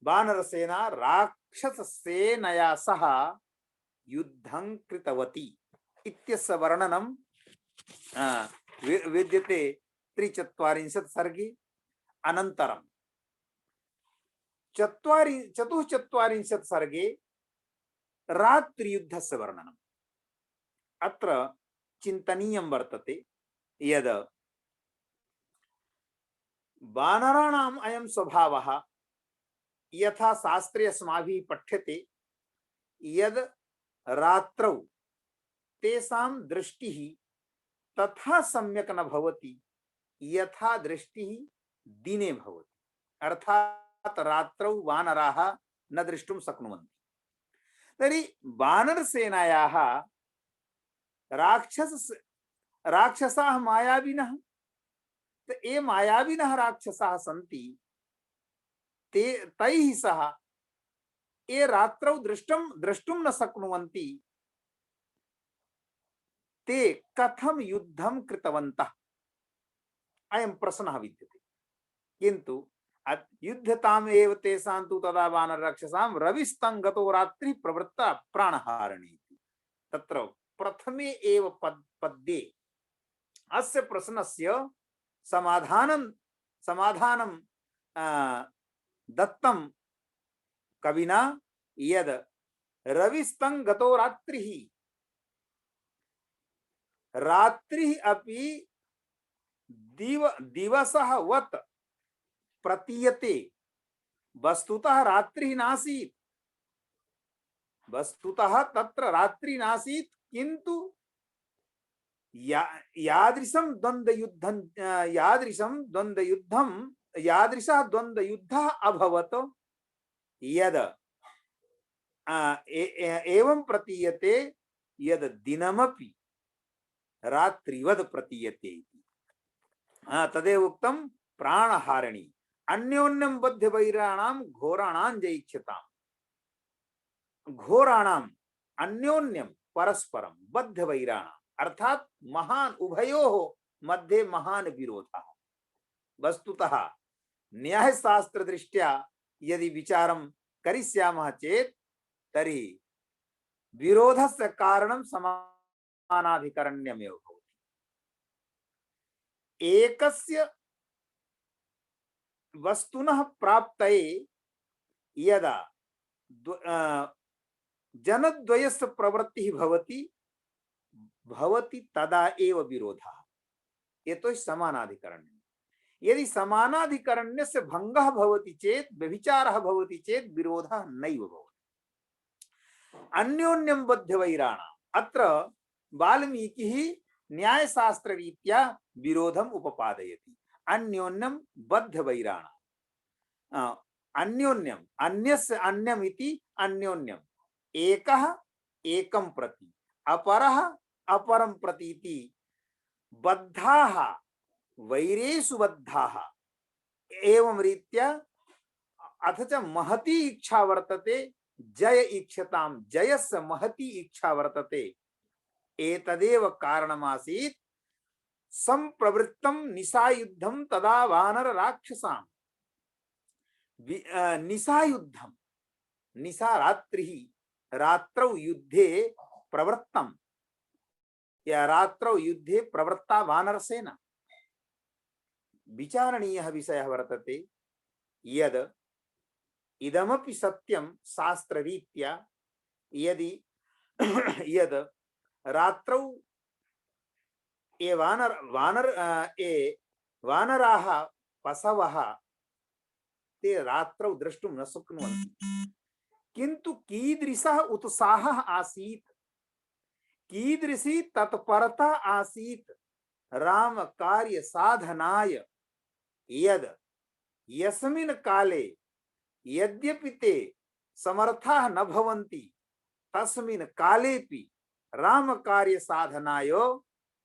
वानरसेना राक्षससेनया सह युद्धं कृतवती इत्यस्य वर्णनं विद्यते 43 सर्गे। अनन्तरं 44 सर्गे रात्रियुद्धस्य वर्णनम्। अत्र चिन्तनीयं वर्तते यद् वानराणाम् अयं स्वभावः, यथा शास्त्रे अस्माभिः पठ्यते यद् रात्रौ तेषां दृष्टिः तथा सम्यक् न भवति यथा दृष्टिः दिने भवति। अर्थात् रात्रौ वानराः न द्रष्टुं शक्नुवन्ति। तर्हि वानरसेनायाः राक्षसाः मायाविनः, तो ये मायाविनः राक्षसाः सन्ति, तैः सह ये रात्रौ द्रष्टुं न शक्नुवन्ति, ते कथं युद्धं कृतवन्तः, अयं प्रश्नः विद्यते। किन्तु युद्धताम् एव तेषां तु तदा वानरराक्षसां रविस्तं गतो रात्रिः प्रवृत्ता प्राणहारिणी। तत्र प्रथमे एव पद्ये अस्य प्रश्नस्य समाधानं दत्तं कविना, यद् रविस्तं गतो रात्रिः, रात्रिः अपि दिवसः वत् प्रतीयते। वस्तुतः रात्रिः नासीत्, वस्तुतः तत्र रात्रिः नासीत्, किन्तु यादृशः द्वन्द्वयुद्धः अभवत् यद् एवं प्रतीयते यद् दिनमपि रात्रिवत् प्रतीयते। तदेव उक्तं प्राणहारिणी अन्योन्यं बद्धवैराणां घोराणां जयीक्षताम्। घोराणाम् अन्योन्यं परस्परं बद्धवैराणाम् अर्थात महान उभयोः मध्ये महान विरोधः। वस्तुतः न्यायशास्त्र दृष्ट्या यदि विचारं करिष्यामः चेत् तर्हि विरोधस्य कारणं समानाधिकरण्यमेव भवति। एकस्य वस्तुनः प्राप्तये यदा जनद्वयस्य प्रवृत्तिः भवति तदा एव विरोधः। यतो समानाधिकरण्यम्। यदि समानाधिकरण्यस्य भंगः भवति चेत्, व्यभिचारः भवति चेत् विरोधः नैव भवति। अन्योन्यं बद्धवैराणाम्, अत्र वाल्मीकिः न्याय शास्त्र रीत्या विरोधम उपपादयति। अन्योन्यम बद्ध वैराण अन्योन्यम अन्यस्य अन्यम इति अन्योन्यम एकः एकं प्रति अपरः अपरं प्रतीति बद्धाः वैरेषु बद्धाः एवं रीत्या अथ च महती इच्छा वर्तते जय इच्छतां जयस्य महती इच्छा वर्तते एतदेव कारणमासीत् संप्रवृत्तं निशायुद्धं तदा वानर राक्षसां निशायुद्धं निशा रात्रिः रात्रौ युद्धे प्रवृत्तं या रात्रौ युद्धे प्रवृत्ता वानरसेना। विचारणीयः विषयः वर्तते यद् इदमपि सत्यं शास्त्ररीत्या यदि यद् रात्रौ ये वानराः पशवः ते रात्रौ द्रष्टुं न शक्नुवन्ति किन्तु कीदृशः उत्साहः आसीत् कीदृशी तत्परता आसीत् राम कार्य साधनाय यद् यस्मिन् काले यद्यपि ते समर्थाः न भवन्ति तस्मिन् कालेपि राम कार्य साधनाय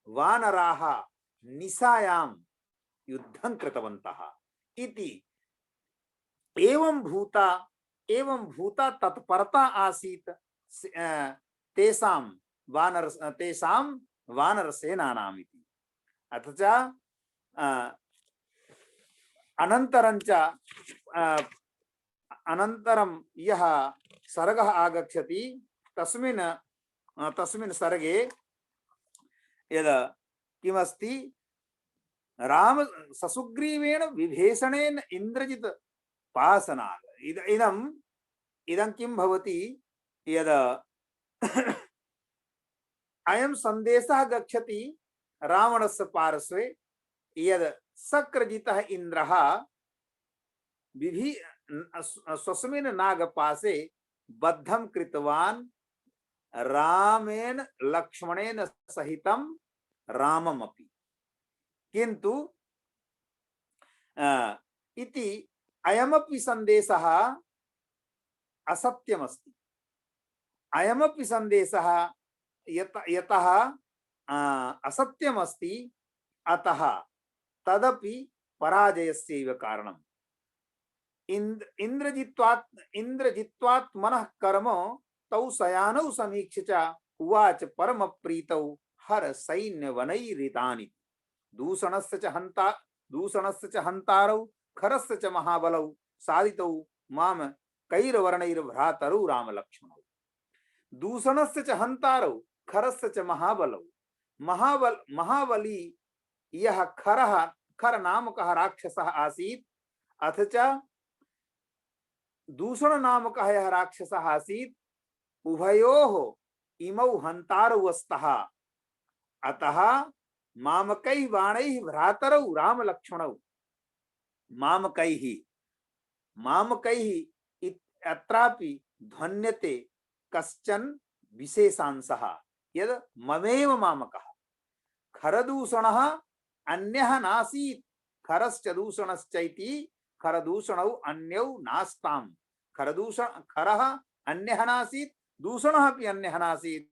वानराः निशायां युद्धं कृतवन्तः इति एवं भूता तत्परता आसीत् तेषां वानर सेनानाम् इति। अथ च अनन्तरं यः सर्गः आगच्छति तस्मिन् सर्गे यद् किमस्ति राम ससुग्रीवेण विभीषणेन इन्द्रजित् पासनात् इदं किं भवति यद् अयं सन्देशः गच्छति रावणस्य पार्श्वे यद् शक्रजितः इन्द्रः स्वस्मिन् नागपाशे बद्धं कृतवान् रामेण लक्ष्मणेन सहितं राममपि किन्तु इति अयमपि सन्देशः असत्यमस्ति। अयमपि सन्देशः यतः असत्यमस्ति अतः तदपि पराजयस्यैव कारणम्। इन्द्रजित्वात् मनः कर्म तौ शयानौ समीक्ष्य च उवाच परम प्रीतौ हर सैन्य वनैरितानि दूषणस्य च हन्तारौ खरस्य च महाबलौ साधितौ माम कैरवर्णैर्भ्रातरौ राम लक्ष्मणौ। दूषणस्य च हन्तारौ खरस्य च महाबलौ महाबली यः खर नामकः राक्षसः आसीत् अथ च दूषण नामकः यः राक्षसः आसीत् उभयोः इमौ हन्तारौ स्तः अतः मामकैः बाणैः भ्रातरौ राम लक्ष्मणौ। मामकैः अत्रापि ध्वन्यते कश्चन विशेषांशः यद् ममेव मामकः खरदूषणः अन्यः नासीत् खरश्च दूषणश्चैति खरदूषणौ अन्यौ नास्तां खरः अन्यः नासीत् दूषणः अपि अन्यः नासीत्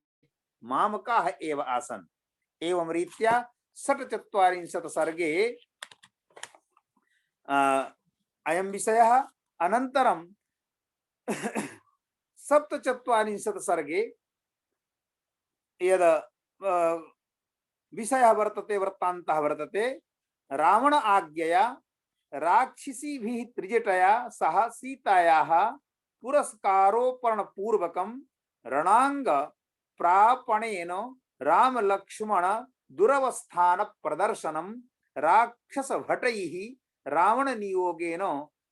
मामकाः एव आसन्। एवं रीत्या 47 सर्गे अयं विषयः। अनन्तरं 47 सर्गे यद् विषयः वर्तते वृत्तान्तः वर्तते रावण आज्ञया राक्षसीभिः त्रिजटया सह सीतायाः पुरस्कारोपणपूर्वकं रणांग प्रापणेन राम लक्ष्मण दुरवस्थान प्रदर्शनं राक्षस भटैः रावण नियोगेन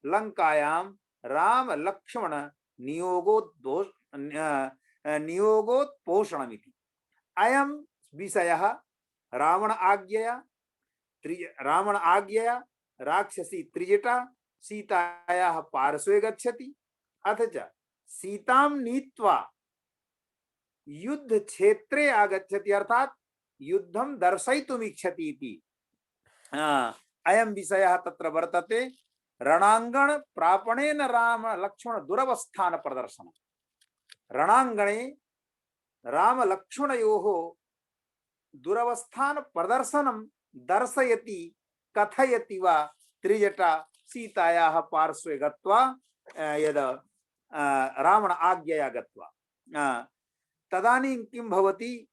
लंकायां राम लक्ष्मण नियोगोत्पोषणमिति। अयं विषयः रावण आज्ञया राक्षसी त्रिजटा सीतायाः पार्श्वे गच्छति अथ च सीतां नीत्वा युद्ध क्षेत्रे आगच्छति अर्थात युद्धं दर्शयितुमिच्छति इति अयं विषयः तत्र वर्तते। रणांगण प्रापणेन राम लक्ष्मण दुरवस्थान प्रदर्शनम्। रणांगणे राम लक्ष्मणयोः दुरवस्थान प्रदर्शनं दर्शयति कथयति वा त्रिजटा सीतायाः पार्श्वे गत्वा यद रावण आज्ञया गत्वा तदानीं किं भवति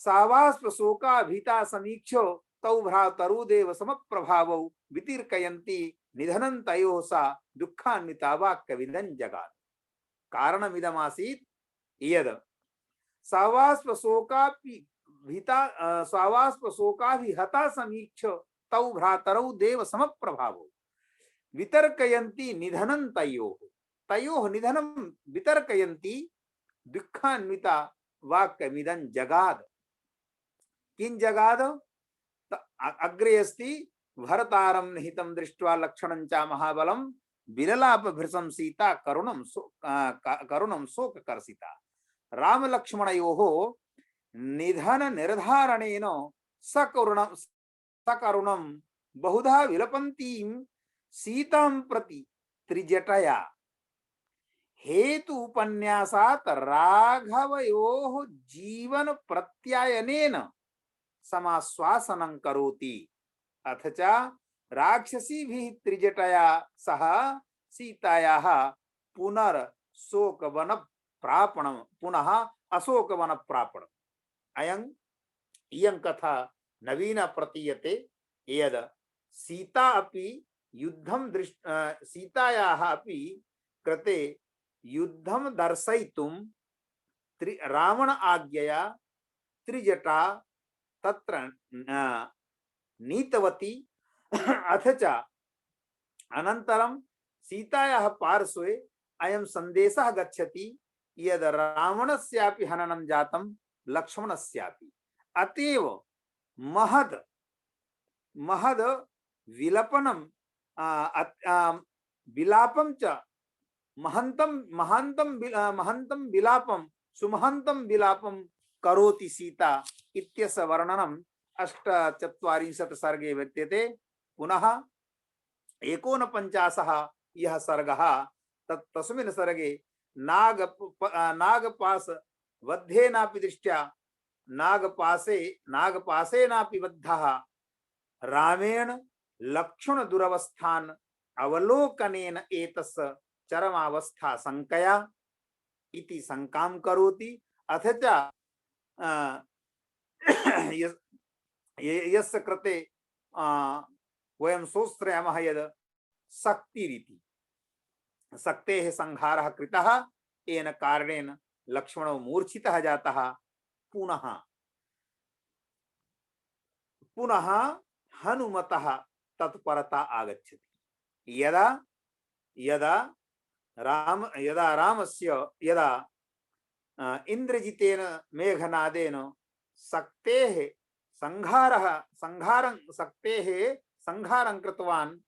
सावास्पशोका भीता समीक्ष्य तौ भ्रातरुदेव समप्रभावौ वितीर्कयन्ति निधनं तयोः सा दुःखान्विता वाक्यविदं जगात्। कारणमिदमासीत् यद् सावास्पशोकापि हता समीक्ष्य तौ भ्रातरौ देव समप्रभावौ वितर्कयन्ति निधनं तयोः निधनं वितर्कयन्ति दुःखान्विता वाक्यमिदं जगाद। किं जगाद? अग्रे अस्ति भरतारं निहितं दृष्ट्वा लक्षणं च महाबलं विललाप भृशं सीता करुणं शोककर्षिता। राम लक्ष्मणयोः निधन निर्धारणेन सकरुणं बहुधा विलपन्तीं सीतां प्रति त्रिजटया हेतु उपन्यासात् राघवयोः जीवन प्रत्यायनेन समाश्वासनं करोति। अथ च राक्षसीभिः त्रिजटया सह सीतायाः पुनः अशोकवन प्रापणम्। इयं कथा नवीना प्रतीयते यद् सीता अपि युद्धं सीतायाः अपि कृते युद्धं दर्शयितुं रावण आज्ञया त्रिजटा तत्र नीतवती। अथ च अनन्तरं सीतायाः पार्श्वे अयं सन्देशः गच्छति यद् रावणस्यापि हननं जातं लक्ष्मणस्यापि। अतएव महद विलपनं विलापं च महन्तं विलापं सुमहन्तं विलापं करोति सीता इत्यस्य वर्णनम् 48 सर्गे विद्यते। पुनः 49 यः सर्गः तस्मिन् सर्गे नागपास वध्येनापि दृष्ट्या नागपासेनापि बद्धः रामेण लक्ष्मण दुरवस्थान अवलोकनेन एतस्य चरमावस्था शङ्कया इति शङ्कां करोति। अथ च यस्य कृते वयं सोत्स्रयामः यद् शक्तिरिति शक्तेः संहारः कृतः येन कारणेन लक्ष्मणो मूर्छितः जातः। पुनः हनुमतः तत्परता आगच्छति। यदा इंद्रजितेन मेघनादेन शक्तेः संहारं कृतवान्,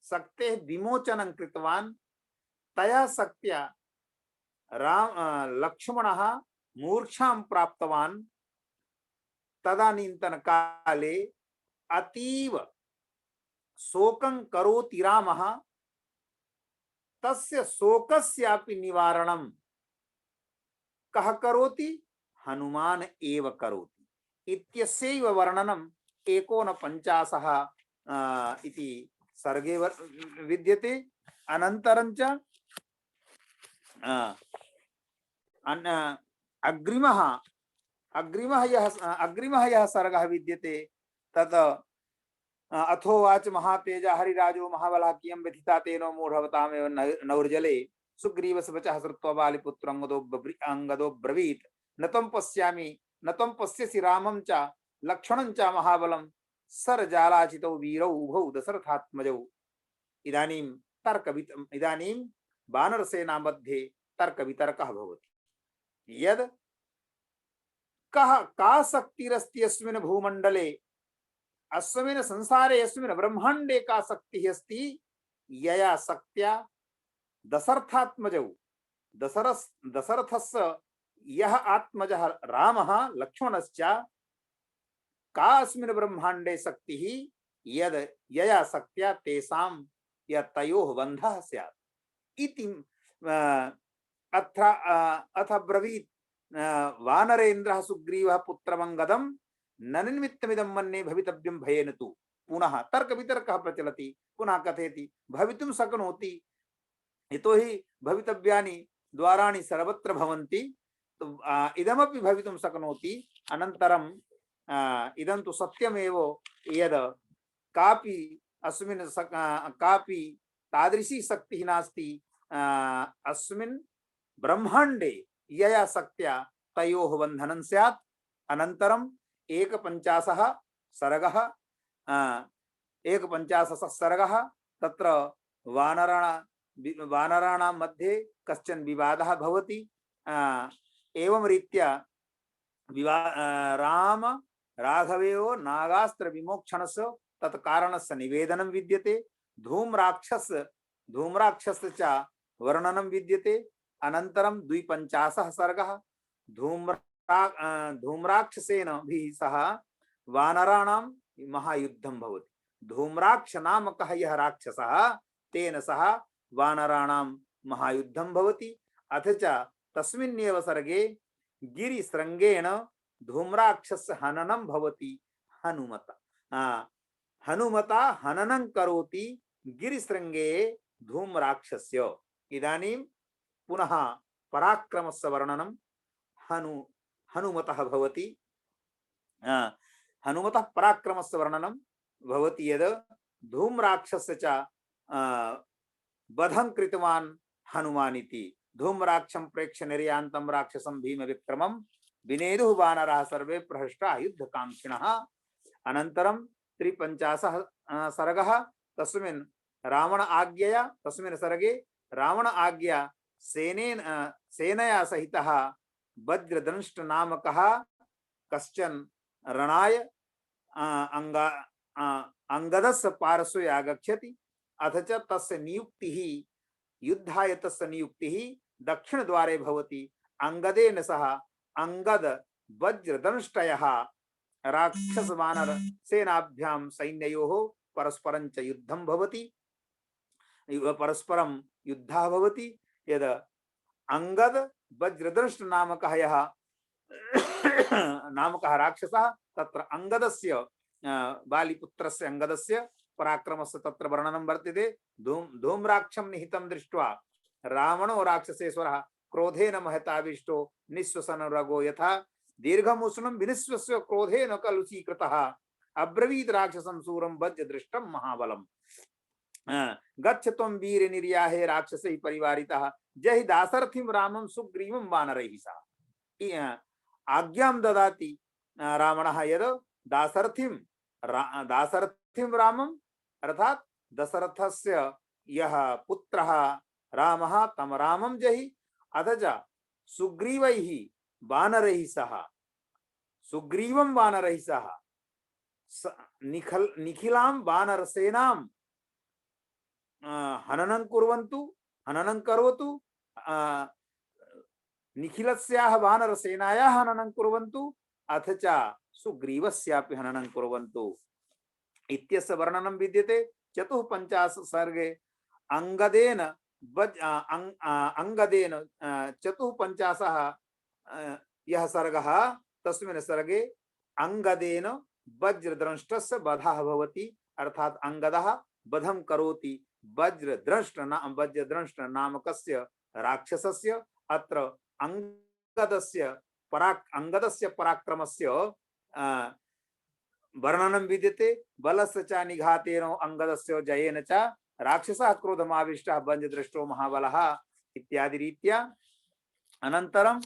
शक्तेः विमोचनं कृतवान्, तया शक्त्या लक्ष्मणः मूर्छां प्राप्तवान्। तदानीन्तन काले अतीव शोकं करोति रामः। तस्य शोकस्यापि निवारणं कः करोति? हनुमान एव करोति इत्यस्यैव वर्णनं 49 इति सर्गे विद्यते। अनन्तरं च अग्रिमः यः सर्गः विद्यते तत् अथोवाच महातेजा हरिराजो महाबलः कियं व्यथिता तेनो मूढवतामेव नौर्जले सुग्रीवस्य वचः श्रुत्वा बालिपुत्र अंगदो ब्रवीत् न त्वं पश्यसि रामं च लक्ष्मणं च महाबलं सरजालाचितौ वीरौ उभौ दशरथात्मजौ। इदानीं वानरसेना मध्ये तर्कवितर्कः भवति यद् का शक्तिरस्ति अस्मिन् भूमण्डले, अस्मिन् संसारे, अस्मिन् ब्रह्माण्डे का शक्तिः अस्ति यया शक्त्या दशरथात्मजौ दशरथस्य यः आत्मजः रामः लक्ष्मणश्च का अस्मिन् ब्रह्मांडे शक्तिः यद यया शक्त्या तेषां यतयोः बन्धः स्यात् इति अथ ब्रवीत् वानरेन्द्रः सुग्रीवः पुत्रमङ्गदं न निमित्तमिदं मन्ये भवितव्यं भयेन तु। पुनः तर्कवितर्कः प्रचलति, पुनः कथयति भवितुं शक्नोति, यतोहि भवितव्यानि द्वाराणि सर्वत्र भवन्ति, तो इदमपि भवितुं शक्नोति। अनन्तरं इदं तु सत्यमेव यद् कापि अस्मिन् कापि तादृशी शक्तिः नास्ति अस्मिन् ब्रह्माण्डे यया शक्त्या तयोः बन्धनं स्यात्। अनन्तरम् एकपञ्चाशः सर्गः तत्र वानराणां मध्ये कश्चन विवादः भवति। एवं रीत्या राम राघवेयो नागास्त्र विमोक्षणस्य तत्कारणस्य निवेदनं विद्यते। धूम्राक्षस्य च वर्णनं विद्यते। अनन्तरं 250 सर्गः धूम्राक्षसेन भी सह वानराणां महायुद्धं भवति। धूम्राक्ष नामकः यः राक्षसः तेन सह वानराणां महायुद्धं भवति। अथ च तस्मिन्नेव सर्गे गिरिशृङ्गेण धूम्राक्षस्य हननं भवति। हनुमता हननं करोति गिरिशृङ्गे धूम्राक्षस्य। इदानीं पुनः पराक्रमस्य वर्णनं हनुमतः भवति। हनुमतः पराक्रमस्य वर्णनं भवति यद् धूम्राक्षस्य च वधं कृतवान् हनुमान् इति। धूम्राक्षं प्रेक्ष्य निर्यान्तं राक्षसं भीमविक्रमं विनेदुः वानराः सर्वे प्रहृष्टा युद्धकाङ्क्षिणः। अनन्तरं 350 सर्गः तस्मिन् सर्गे रावण आज्ञया सेनया सहितः वज्रदंष्ट नामकः कश्चन रणाय अंगदस्य पार्श्वे आगच्छति। अथ च तस्य नियुक्तिः युद्धाय तस्य नियुक्तिः दक्षिणद्वारे भवति। अंगदेन सह अंगद वज्रदंष्टयः राक्षस वानर सेनाभ्यां सैन्ययोः परस्परं च युद्धं भवति। परस्परं युद्धः भवति। यद् अंगद वज्रदंष्ट नामकः यः नामकः राक्षसः तत्र अंगदस्य बालिपुत्रस्य अंगदस्य पराक्रमस्य तत्र वर्णनं वर्तते। धूम्राक्षं निहितं दृष्ट्वा रावणो राक्षसेश्वरः क्रोधेन महताविष्टो निःश्वसनरगो यथा दीर्घमुष्णं विनिश्वस्य क्रोधेन कलुषीकृतः अब्रवीत् राक्षसं सूरं वज्रदृष्टं महाबलम्। गच्छ त्वं वीर निर्याहे राक्षसैः परिवारितः जहि दाशरथिं रामं सुग्रीवं वानरैः सह। आज्ञां ददाति रावणः यद् दाशरथिं रामं अर्थात दशरथस्य यः पुत्रः रामः तं रामं जहि अथ च सुग्रीवैः वानरैः सह सुग्रीवं वानरैः सह निखिलां वानरसेनां हननं करोतु। निखिलस्याः वानरसेनायाः हननं कुर्वन्तु अथ च सुग्रीवस्यापि हननं कुर्वन्तु इत्यस्य वर्णनं विद्यते। 54 सर्गे अंगदेन 54 यः सर्गः तस्मिन् सर्गे अंगदेन वज्रदंष्टस्य वधः भवति। अर्थात अंगदः वधं करोति वज्रदंष्ट नामकस्य राक्षसस्य। अत्र अंगदस्य पराक्रमस्य वर्णनं विद्यते। बलस्य च निघातेन अंगदस्य जयेन च राक्षसः क्रोधमाविष्टः वज्रदृष्टो महाबलः इत्यादि रीत्या। अनन्तरं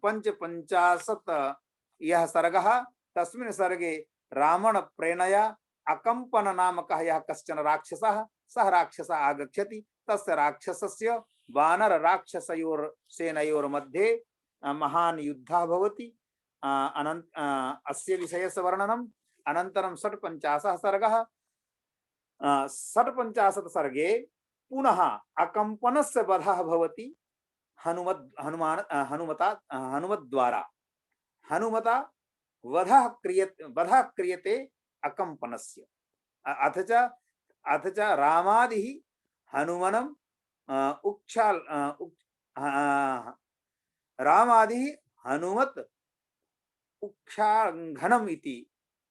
55 यः सर्गः तस्मिन् सर्गे रावण प्रेरणया अकम्पन नामकः यः कश्चन राक्षसः सः राक्षसः आगच्छति। तस्य राक्षसस्य वानर राक्षसयोर सेनयोर्मध्ये महान् युद्धः भवति। अस्य विषयस्य वर्णनम् अनन्तरं 56 सर्गः 56 सर्गे पुनः अकम्पनस्य वधः भवति। हनुमता हनुमता वधः क्रियते अकम्पनस्य। अथ च रामादिः हनुमनम् उक्षाल रामादिः हनुमत् उक्षाघनम् इति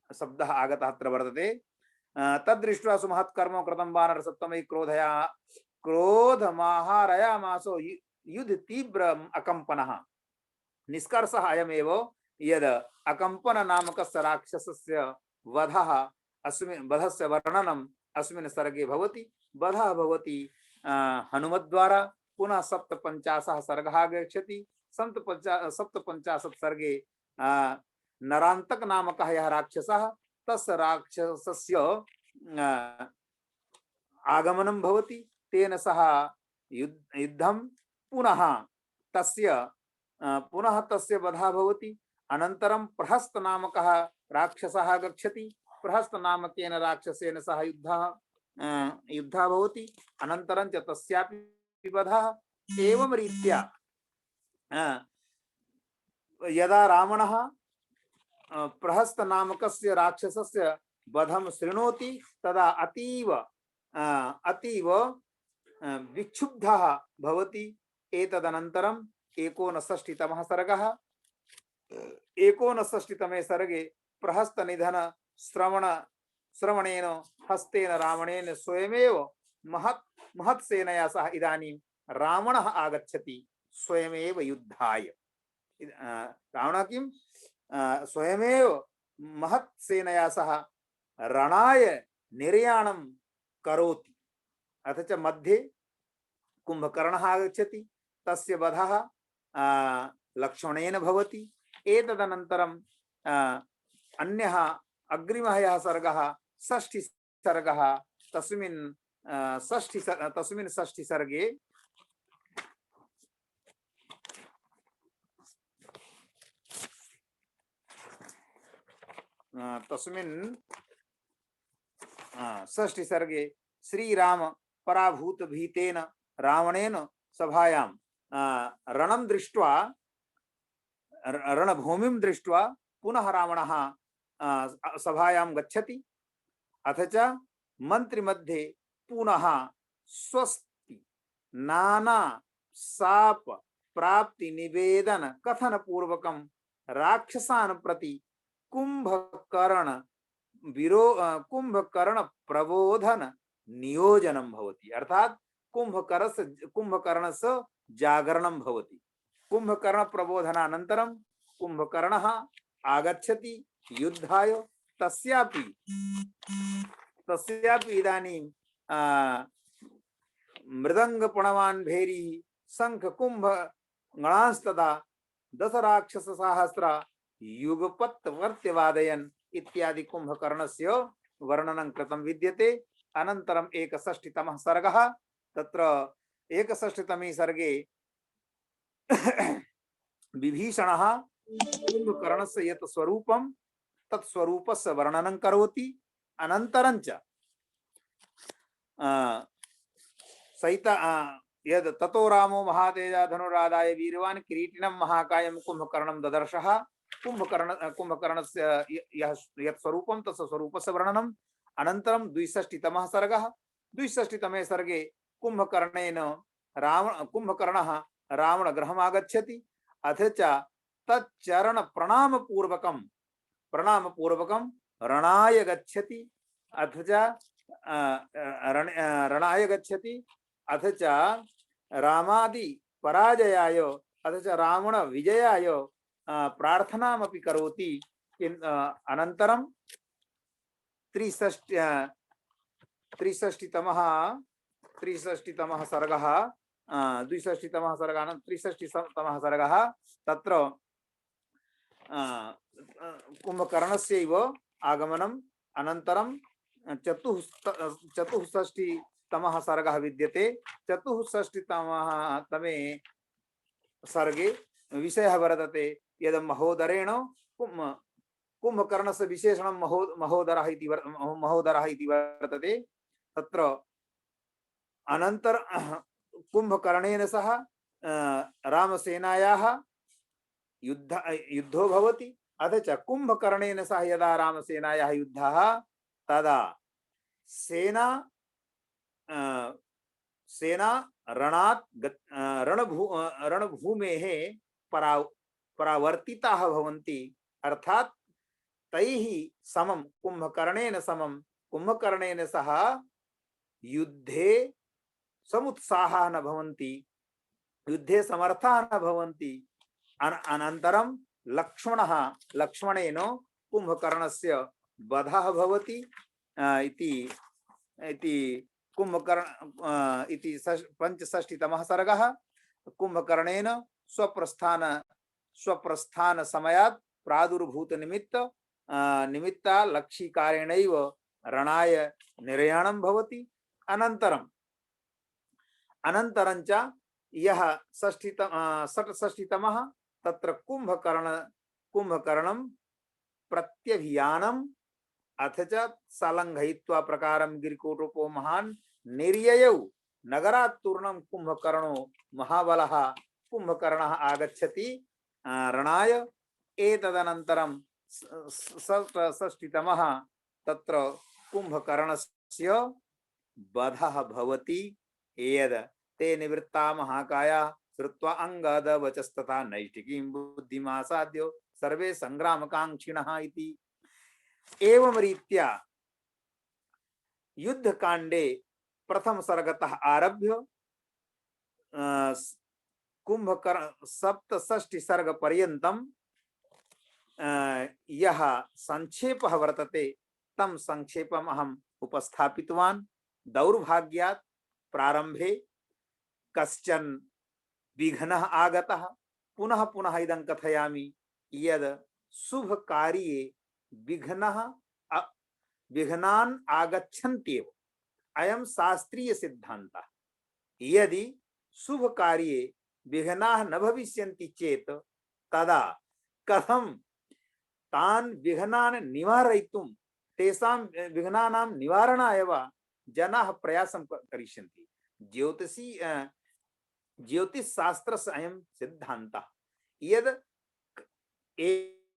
शब्दः आगतः अत्र वर्तते। तद्दृष्ट्वा सुमहत्कर्म कृतं वानर सप्तमयि क्रोधमाहारयामासो युध तीव्रम् अकम्पनः। निष्कर्षः अयमेव यद् अकम्पन नामकस्य राक्षसस्य वधः वधस्य वर्णनम् अस्मिन् सर्गे भवति। वधः भवति हनुमद्वारा। पुनः 57 सर्गः आगच्छति। 57 सर्गे नरान्तक नामकः यः राक्षसः तस्य राक्षसस्य आगमनं भवति। तेन सह युद्धं पुनः तस्य वधः भवति। अनन्तरं प्रहस्त नामकः राक्षसः गच्छति। प्रहस्त नामकेन राक्षसेन सह युद्धः भवति। अनन्तरं च तस्यापि वधः। एवं रीत्या यदा रावणः प्रहस्त नामकस्य राक्षसस्य वधं शृणोति तदा अतीव विक्षुब्धः भवति। एतदनन्तरं 59तमः सर्गः। 59तमे सर्गे प्रहस्त निधन श्रवणेन हस्तेन रावणेन स्वयमेव महत्सेनया सह इदानीं रावणः आगच्छति स्वयमेव युद्धाय। रावणः किं स्वयमेव महत्सेनया सह रणाय निर्याणं करोति। अथ च मध्ये कुंभकर्णः आगच्छति। तस्य वधः लक्ष्मणेन भवति। एतदनन्तरं अन्यः अग्रिमः यः सर्गः षष्ठी सर्गः। तस्मिन् षष्ठी सर्गे षष्ठी सर्गे श्रीराम पराभूत भीतेन रावणेन सभायां रणभूमिं दृष्ट्वा पुनः रावणः सभायां गच्छति। अथ च मन्त्रिमध्ये पुनः स्वस्ति नाना शाप प्राप्ति निवेदन कथन पूर्वकं राक्षसान् प्रति कुंभकर्ण प्रबोधन नियोजनं भवति। अर्थात कुंभकर्णस्य जागरणं भवति। कुंभकर्ण प्रबोधनानन्तरं कुंभकर्णः आगच्छति युद्धाय। तस्यापि इदानीं मृदंगपणवान् भैरी शंख कुंभ गणांस्तदा 10 राक्षससहस्रा युगपत् वर्त्यवादयन् इत्यादि कुंभकर्णस्य वर्णनं कृतं विद्यते। अनन्तरं 61तमः सर्गः। तत्र 61तमे सर्गे विभीषणः कुंभकर्णस्य यत् स्वरूपं तत् स्वरूपस्य वर्णनं करोति। अनन्तरं च यद् ततो रामो महातेजा धनुरादाय वीरवान् किरीटिनं महाकायं कुंभकर्णं ददर्शः। कुंभकर्णस्य यत् स्वरूपं तस्य स्वरूपस्य वर्णनम्। अनन्तरं 62तमः सर्गः। 62तमे सर्गे कुंभकर्णः रावणगृहम् आगच्छति। अथ च तच्चरण प्रणामपूर्वकं रणाय गच्छति। अथ च रणाय गच्छति। अथ च रामादि पराजयाय अथ च रावण विजयाय प्रार्थनामपि करोति। अनन्तरं 63तमः सर्गः। 62तमः सर्गः 63तमः सर्गः। तत्र कुंभकर्णस्यैव आगमनम्। अनन्तरं 64तमः सर्गः विद्यते। 64तमे सर्गे विषयः वर्तते यद् महोदरेण कुंभकर्णस्य विशेषणं महोदरः इति वर्तते। तत्र अनन्तर कुंभकर्णेन सह रामसेनायाः युद्धो भवति। अथ च कुंभकर्णेन सह यदा रामसेनायाः युद्धः तदा सेना सेना रणभूमेः परावर्तिताः भवन्ति। अर्थात तैः समं कुंभकर्णेन सह युद्धे समुत्साहाः न भवन्ति, युद्धे समर्थाः न भवन्ति। अनन्तरं लक्ष्मणेन कुंभकर्णस्य वधः भवति इति कुंभकर्ण इति 65तमः सर्गः। कुंभकर्णेन स्वप्रस्थान समयात् प्रादुर्भूत निमित्ता लक्षीकारेणैव रणाय निर्याणं भवति। अनन्तरञ्च यः 66तमः तत्र कुंभकर्णं प्रत्यभियानम् अथ च सलङ्घयित्वा प्रकारं गिरिकोटोपो महान् निर्ययौ नगरात् तूर्णं कुंभकर्णो महाबलः कुंभकर्णः आगच्छति रणाय। एतदनन्तरं 67तमः तत्र कुंभकर्णस्य वधः भवति। यद् ते निवृत्ता महाकाया श्रुत्वा अंगदवचस्तथा नैष्ठिकीं बुद्धिमासाद्यो सर्वे संग्रामकांक्षिणः इति। एवं रीत्या युद्धकांडे प्रथम सर्गतः आरभ्य कुंभकर्ण 67 सर्ग पर्यन्तं यः संक्षेपः वर्तते तं संक्षेपम् अहम् उपस्थापितवान्। दौर्भाग्यात् प्रारंभे कश्चन विघ्नः आगतः। पुनः पुनः इदं कथयामि यद् शुभ कार्ये विघ्नान् आगच्छन्त्येव। अयं शास्त्रीय सिद्धान्तः। यदि शुभ कार्ये विघ्नाः न भविष्यन्ति चेत् तदा कथं तान् विघ्नान् निवारयितुं तेषां विघ्नानां निवारणाय वा जनाः प्रयासं करिष्यन्ति। ज्योतिषशास्त्रस्य अयं सिद्धान्तः यद्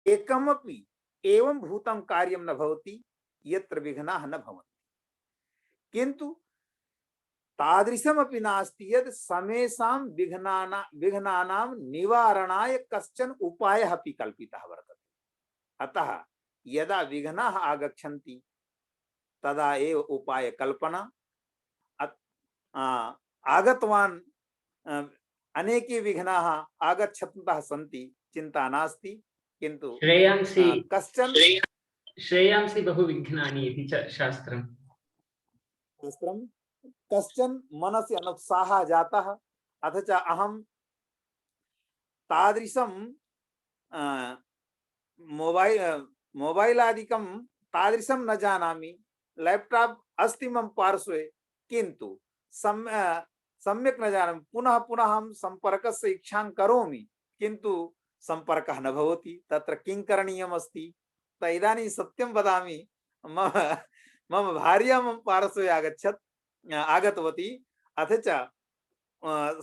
एकमपि एवं भूतं कार्यं न भवति यत्र विघ्नाः न भवन्ति, किन्तु तादृशमपि नास्ति यद् समेषां विघ्नानां निवारणाय कश्चन उपायः अपि कल्पितः वर्तते। अतः यदा विघ्नाः आगच्छन्ति तदा एव उपाय कल्पना। आगतवान् अनेके विघ्नाः आगच्छन्तः सन्ति, चिन्ता नास्ति, किन्तु श्रेयांसि बहु विघ्नानि इति च शास्त्रम्। कश्चन मनसि अनुत्साहः जातः। अथ च अहं तादृशं मोबाइल आदिकं तादृशं न जानामि। लैपटॉप अस्ति मम पार्श्वे, किन्तु सम्यक् न जानामि। पुनः पुनः अहं सम्पर्कस्य इच्छां करोमि, किन्तु सम्पर्कः न भवति। तत्र किं करणीयम् अस्ति? इदानीं सत्यं वदामि, मम भार्या मम पार्श्वे आगतवती। अथ च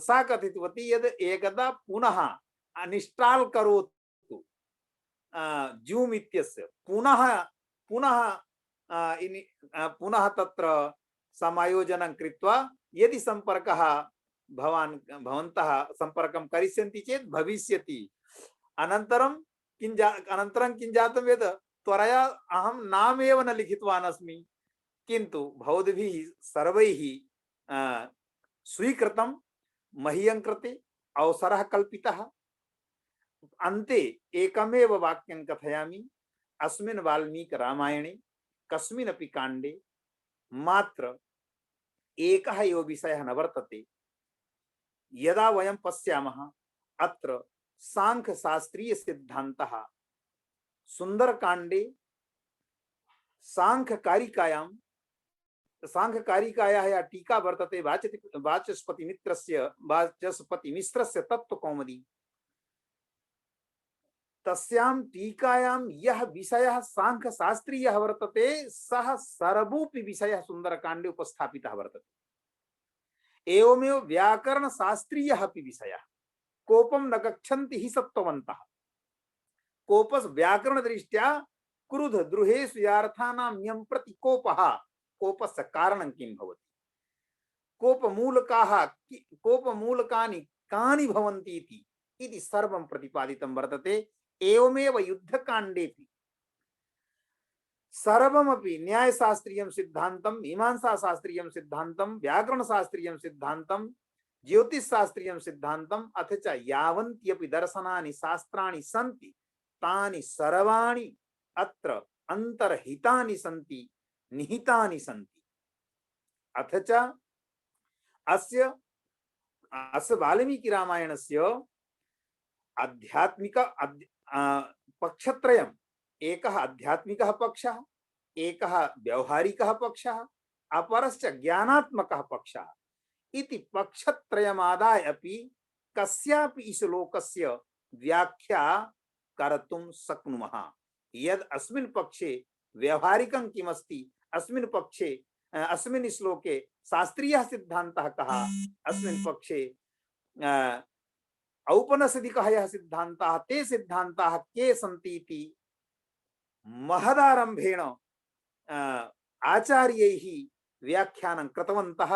सा कथितवती यद् एकदा पुनः अनिष्टाल् करोतु जूम् इत्यस्य, पुनः तत्र समायोजनं कृत्वा यदि संपर्कः भवन्तः संपर्कं करिष्यन्ति चेत् भविष्यति। अनन्तरं किं जातं यत् त्वरया अहं नामेव न लिखितवान् अस्मि, किन्तु भवद्भिः सर्वैः स्वीकृतं। मह्यं कृते अवसरः कल्पितः। अन्ते एकमेव वाक्यं कथयामि। अस्मिन् वाल्मीकिरामायणे कस्मिन्नपि काण्डे मात्र एकः एव विषयः न वर्तते। यदा वयं पश्यामः अत्र सांख्यशास्त्रीय सिद्धान्तः सुन्दरकाण्डे सांख्यकारिकायाः या टीका वर्तते वाचस्पतिमिश्रस्य तत्त्वकौमुदी, तस्यां टीकायां यः विषयः सांख्यशास्त्रीयः वर्तते सः सर्वोऽपि विषयः सुन्दरकाण्डे उपस्थापितः वर्तते। एवमेव व्याकरण शास्त्रीयः अपि विषयः कोपम न गच्छन्ति हि सत्त्ववन्तः। कोपस व्याकरण दृष्ट्या क्रुध द्रुहेषु यार्थानां यं प्रति कोपः कोपस्य कारणं किं भवति, कोपमूलकानि कानि भवन्ति इति सर्वं प्रतिपादितं वर्तते। एवमेव युद्धकाण्डेपि सर्वमपि न्यायशास्त्रीयं सिद्धान्तं, मीमांसाशास्त्रीयं सिद्धान्तं, व्याकरणशास्त्रीयं सिद्धान्तं, ज्योतिषशास्त्रीयं सिद्धान्तम् अथ च यावन्त्यपि दर्शनानि शास्त्राणि सन्ति तानि सर्वाणि अत्र अंतर्हितानि सन्ति, निहितानि सन्ति। अथ च अस्य वाल्मीकि रामायणस्य आध्यात्मिक पक्षत्रयम्, एकः आध्यात्मिकः पक्षः, एकः व्यावहारिकः पक्षः, अपरश्च ज्ञानात्मकः पक्षः इति पक्षत्रयमादाय अपि कस्यापि श्लोकस्य व्याख्या कर्तुं शक्नुमः। यद् अस्मिन् पक्षे व्यावहारिकं किमस्ति, अस्मिन् पक्षे अस्मिन् श्लोके शास्त्रीयः सिद्धान्तः कः, अस्मिन् पक्षे औपनिषदिकः यः सिद्धान्तः, ते सिद्धान्ताः के सन्ति इति महदारम्भेण आचार्यैः व्याख्यानं कृतवन्तः।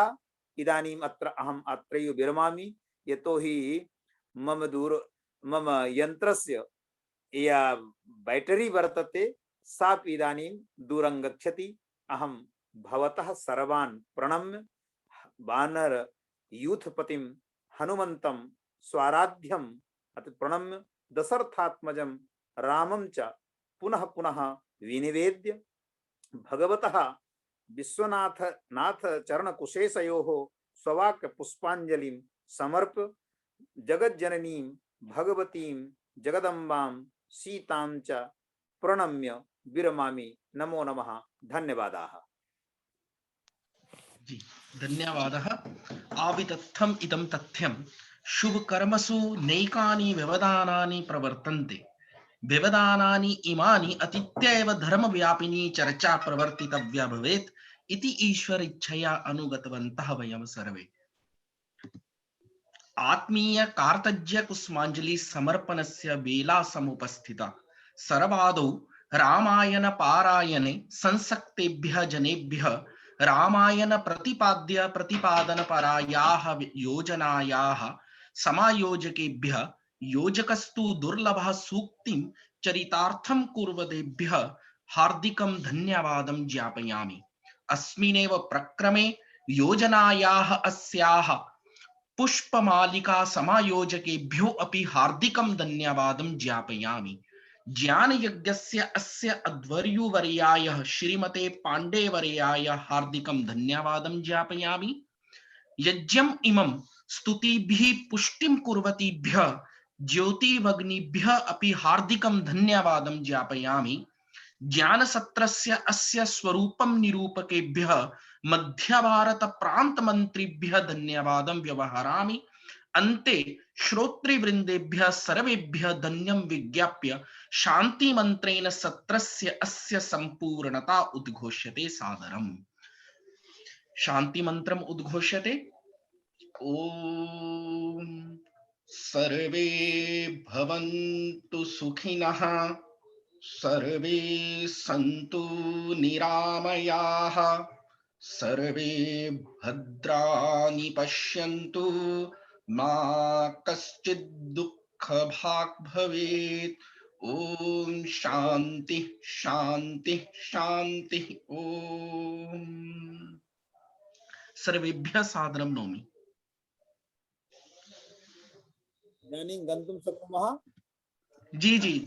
इदानीम् अत्र अहम् अत्रैव विरमामि, यतोहि मम यन्त्रस्य या बैटरी वर्तते सापि इदानीं दूरं गच्छति। अहं भवतः सर्वान् प्रणम्य वानर यूथपतिं हनुमन्तं स्वाराध्यम् अति प्रणम्य दशरथात्मजं रामं च पुनः पुनः विनिवेद्य भगवतः विश्वनाथ चरणकुशेषयोः स्ववाक्य पुष्पाञ्जलिं समर्प्य जगज्जननीं भगवतीं जगदम्बां सीतां च प्रणम्य विरमामि। नमो नमः। धन्यवादाः। जी धन्यवादः। आवितथ्यम् इदं तथ्यं शुभकर्मसु नैकानि व्यवधानानि प्रवर्तन्ते, व्यवधानानि इमानि अतीत्य एव धर्मव्यापिनी चर्चा प्रवर्तितव्या भवेत् इति ईश्वर इच्छया अनुगतवन्तः वयं सर्वे। आत्मीय कार्तज्य कुसुमांजलि समर्पणस्य वेला समुपस्थिता। सर्वादौ रामायण पारायणे संसक्तेभ्यः जनेभ्यः रामायण प्रतिपाद्य प्रतिपादन परायाः योजनायाः समायोजकेभ्यः योजकस्तु दुर्लभः सूक्तिं चरितार्थं कुर्वतेभ्यः हार्दिकं धन्यवादं ज्ञापयामि। अस्मिन्नेव प्रक्रमे योजनायाः अस्याः पुष्पमालिका समायोजकेभ्यो अपि हार्दिकं धन्यवादं ज्ञापयामि। ज्ञानयज्ञस्य अस्य अध्वर्युवर्याय श्रीमते पाण्डेवर्याय हार्दिकं धन्यवादं ज्ञापयामि। यज्ञम् इमं स्तुतिभिः पुष्टिं कुर्वतीभ्यः ज्योतिभग्निभ्यः अपि हार्दिकं धन्यवादं ज्ञापयामि। ज्ञानसत्रस्य अस्य स्वरूपं निरूपकेभ्यः मध्य भारत प्रांत मंत्रिभ्यः धन्यवादं व्यवहरामि। अन्ते श्रोतृवृन्देभ्यः सर्वेभ्यः धन्यं विज्ञाप्य शांति मंत्रेण सत्रस्य अस्य संपूर्णता उद्घोष्यते सादरम्। शांति मंत्रम् उद्घोष्यते। ओम सर्वे भवन्तु सुखिनः, सर्वे सन्तु निरामयाः, सर्वे भद्राणि पश्यन्तु, मा कश्चित् दुःखभाग् भवेत्। ओम शांति शांति शांति। ओम सर्वेभ्यः सादरं नौमि। इदानीं गन्तुं शक्नुमः। जी जी।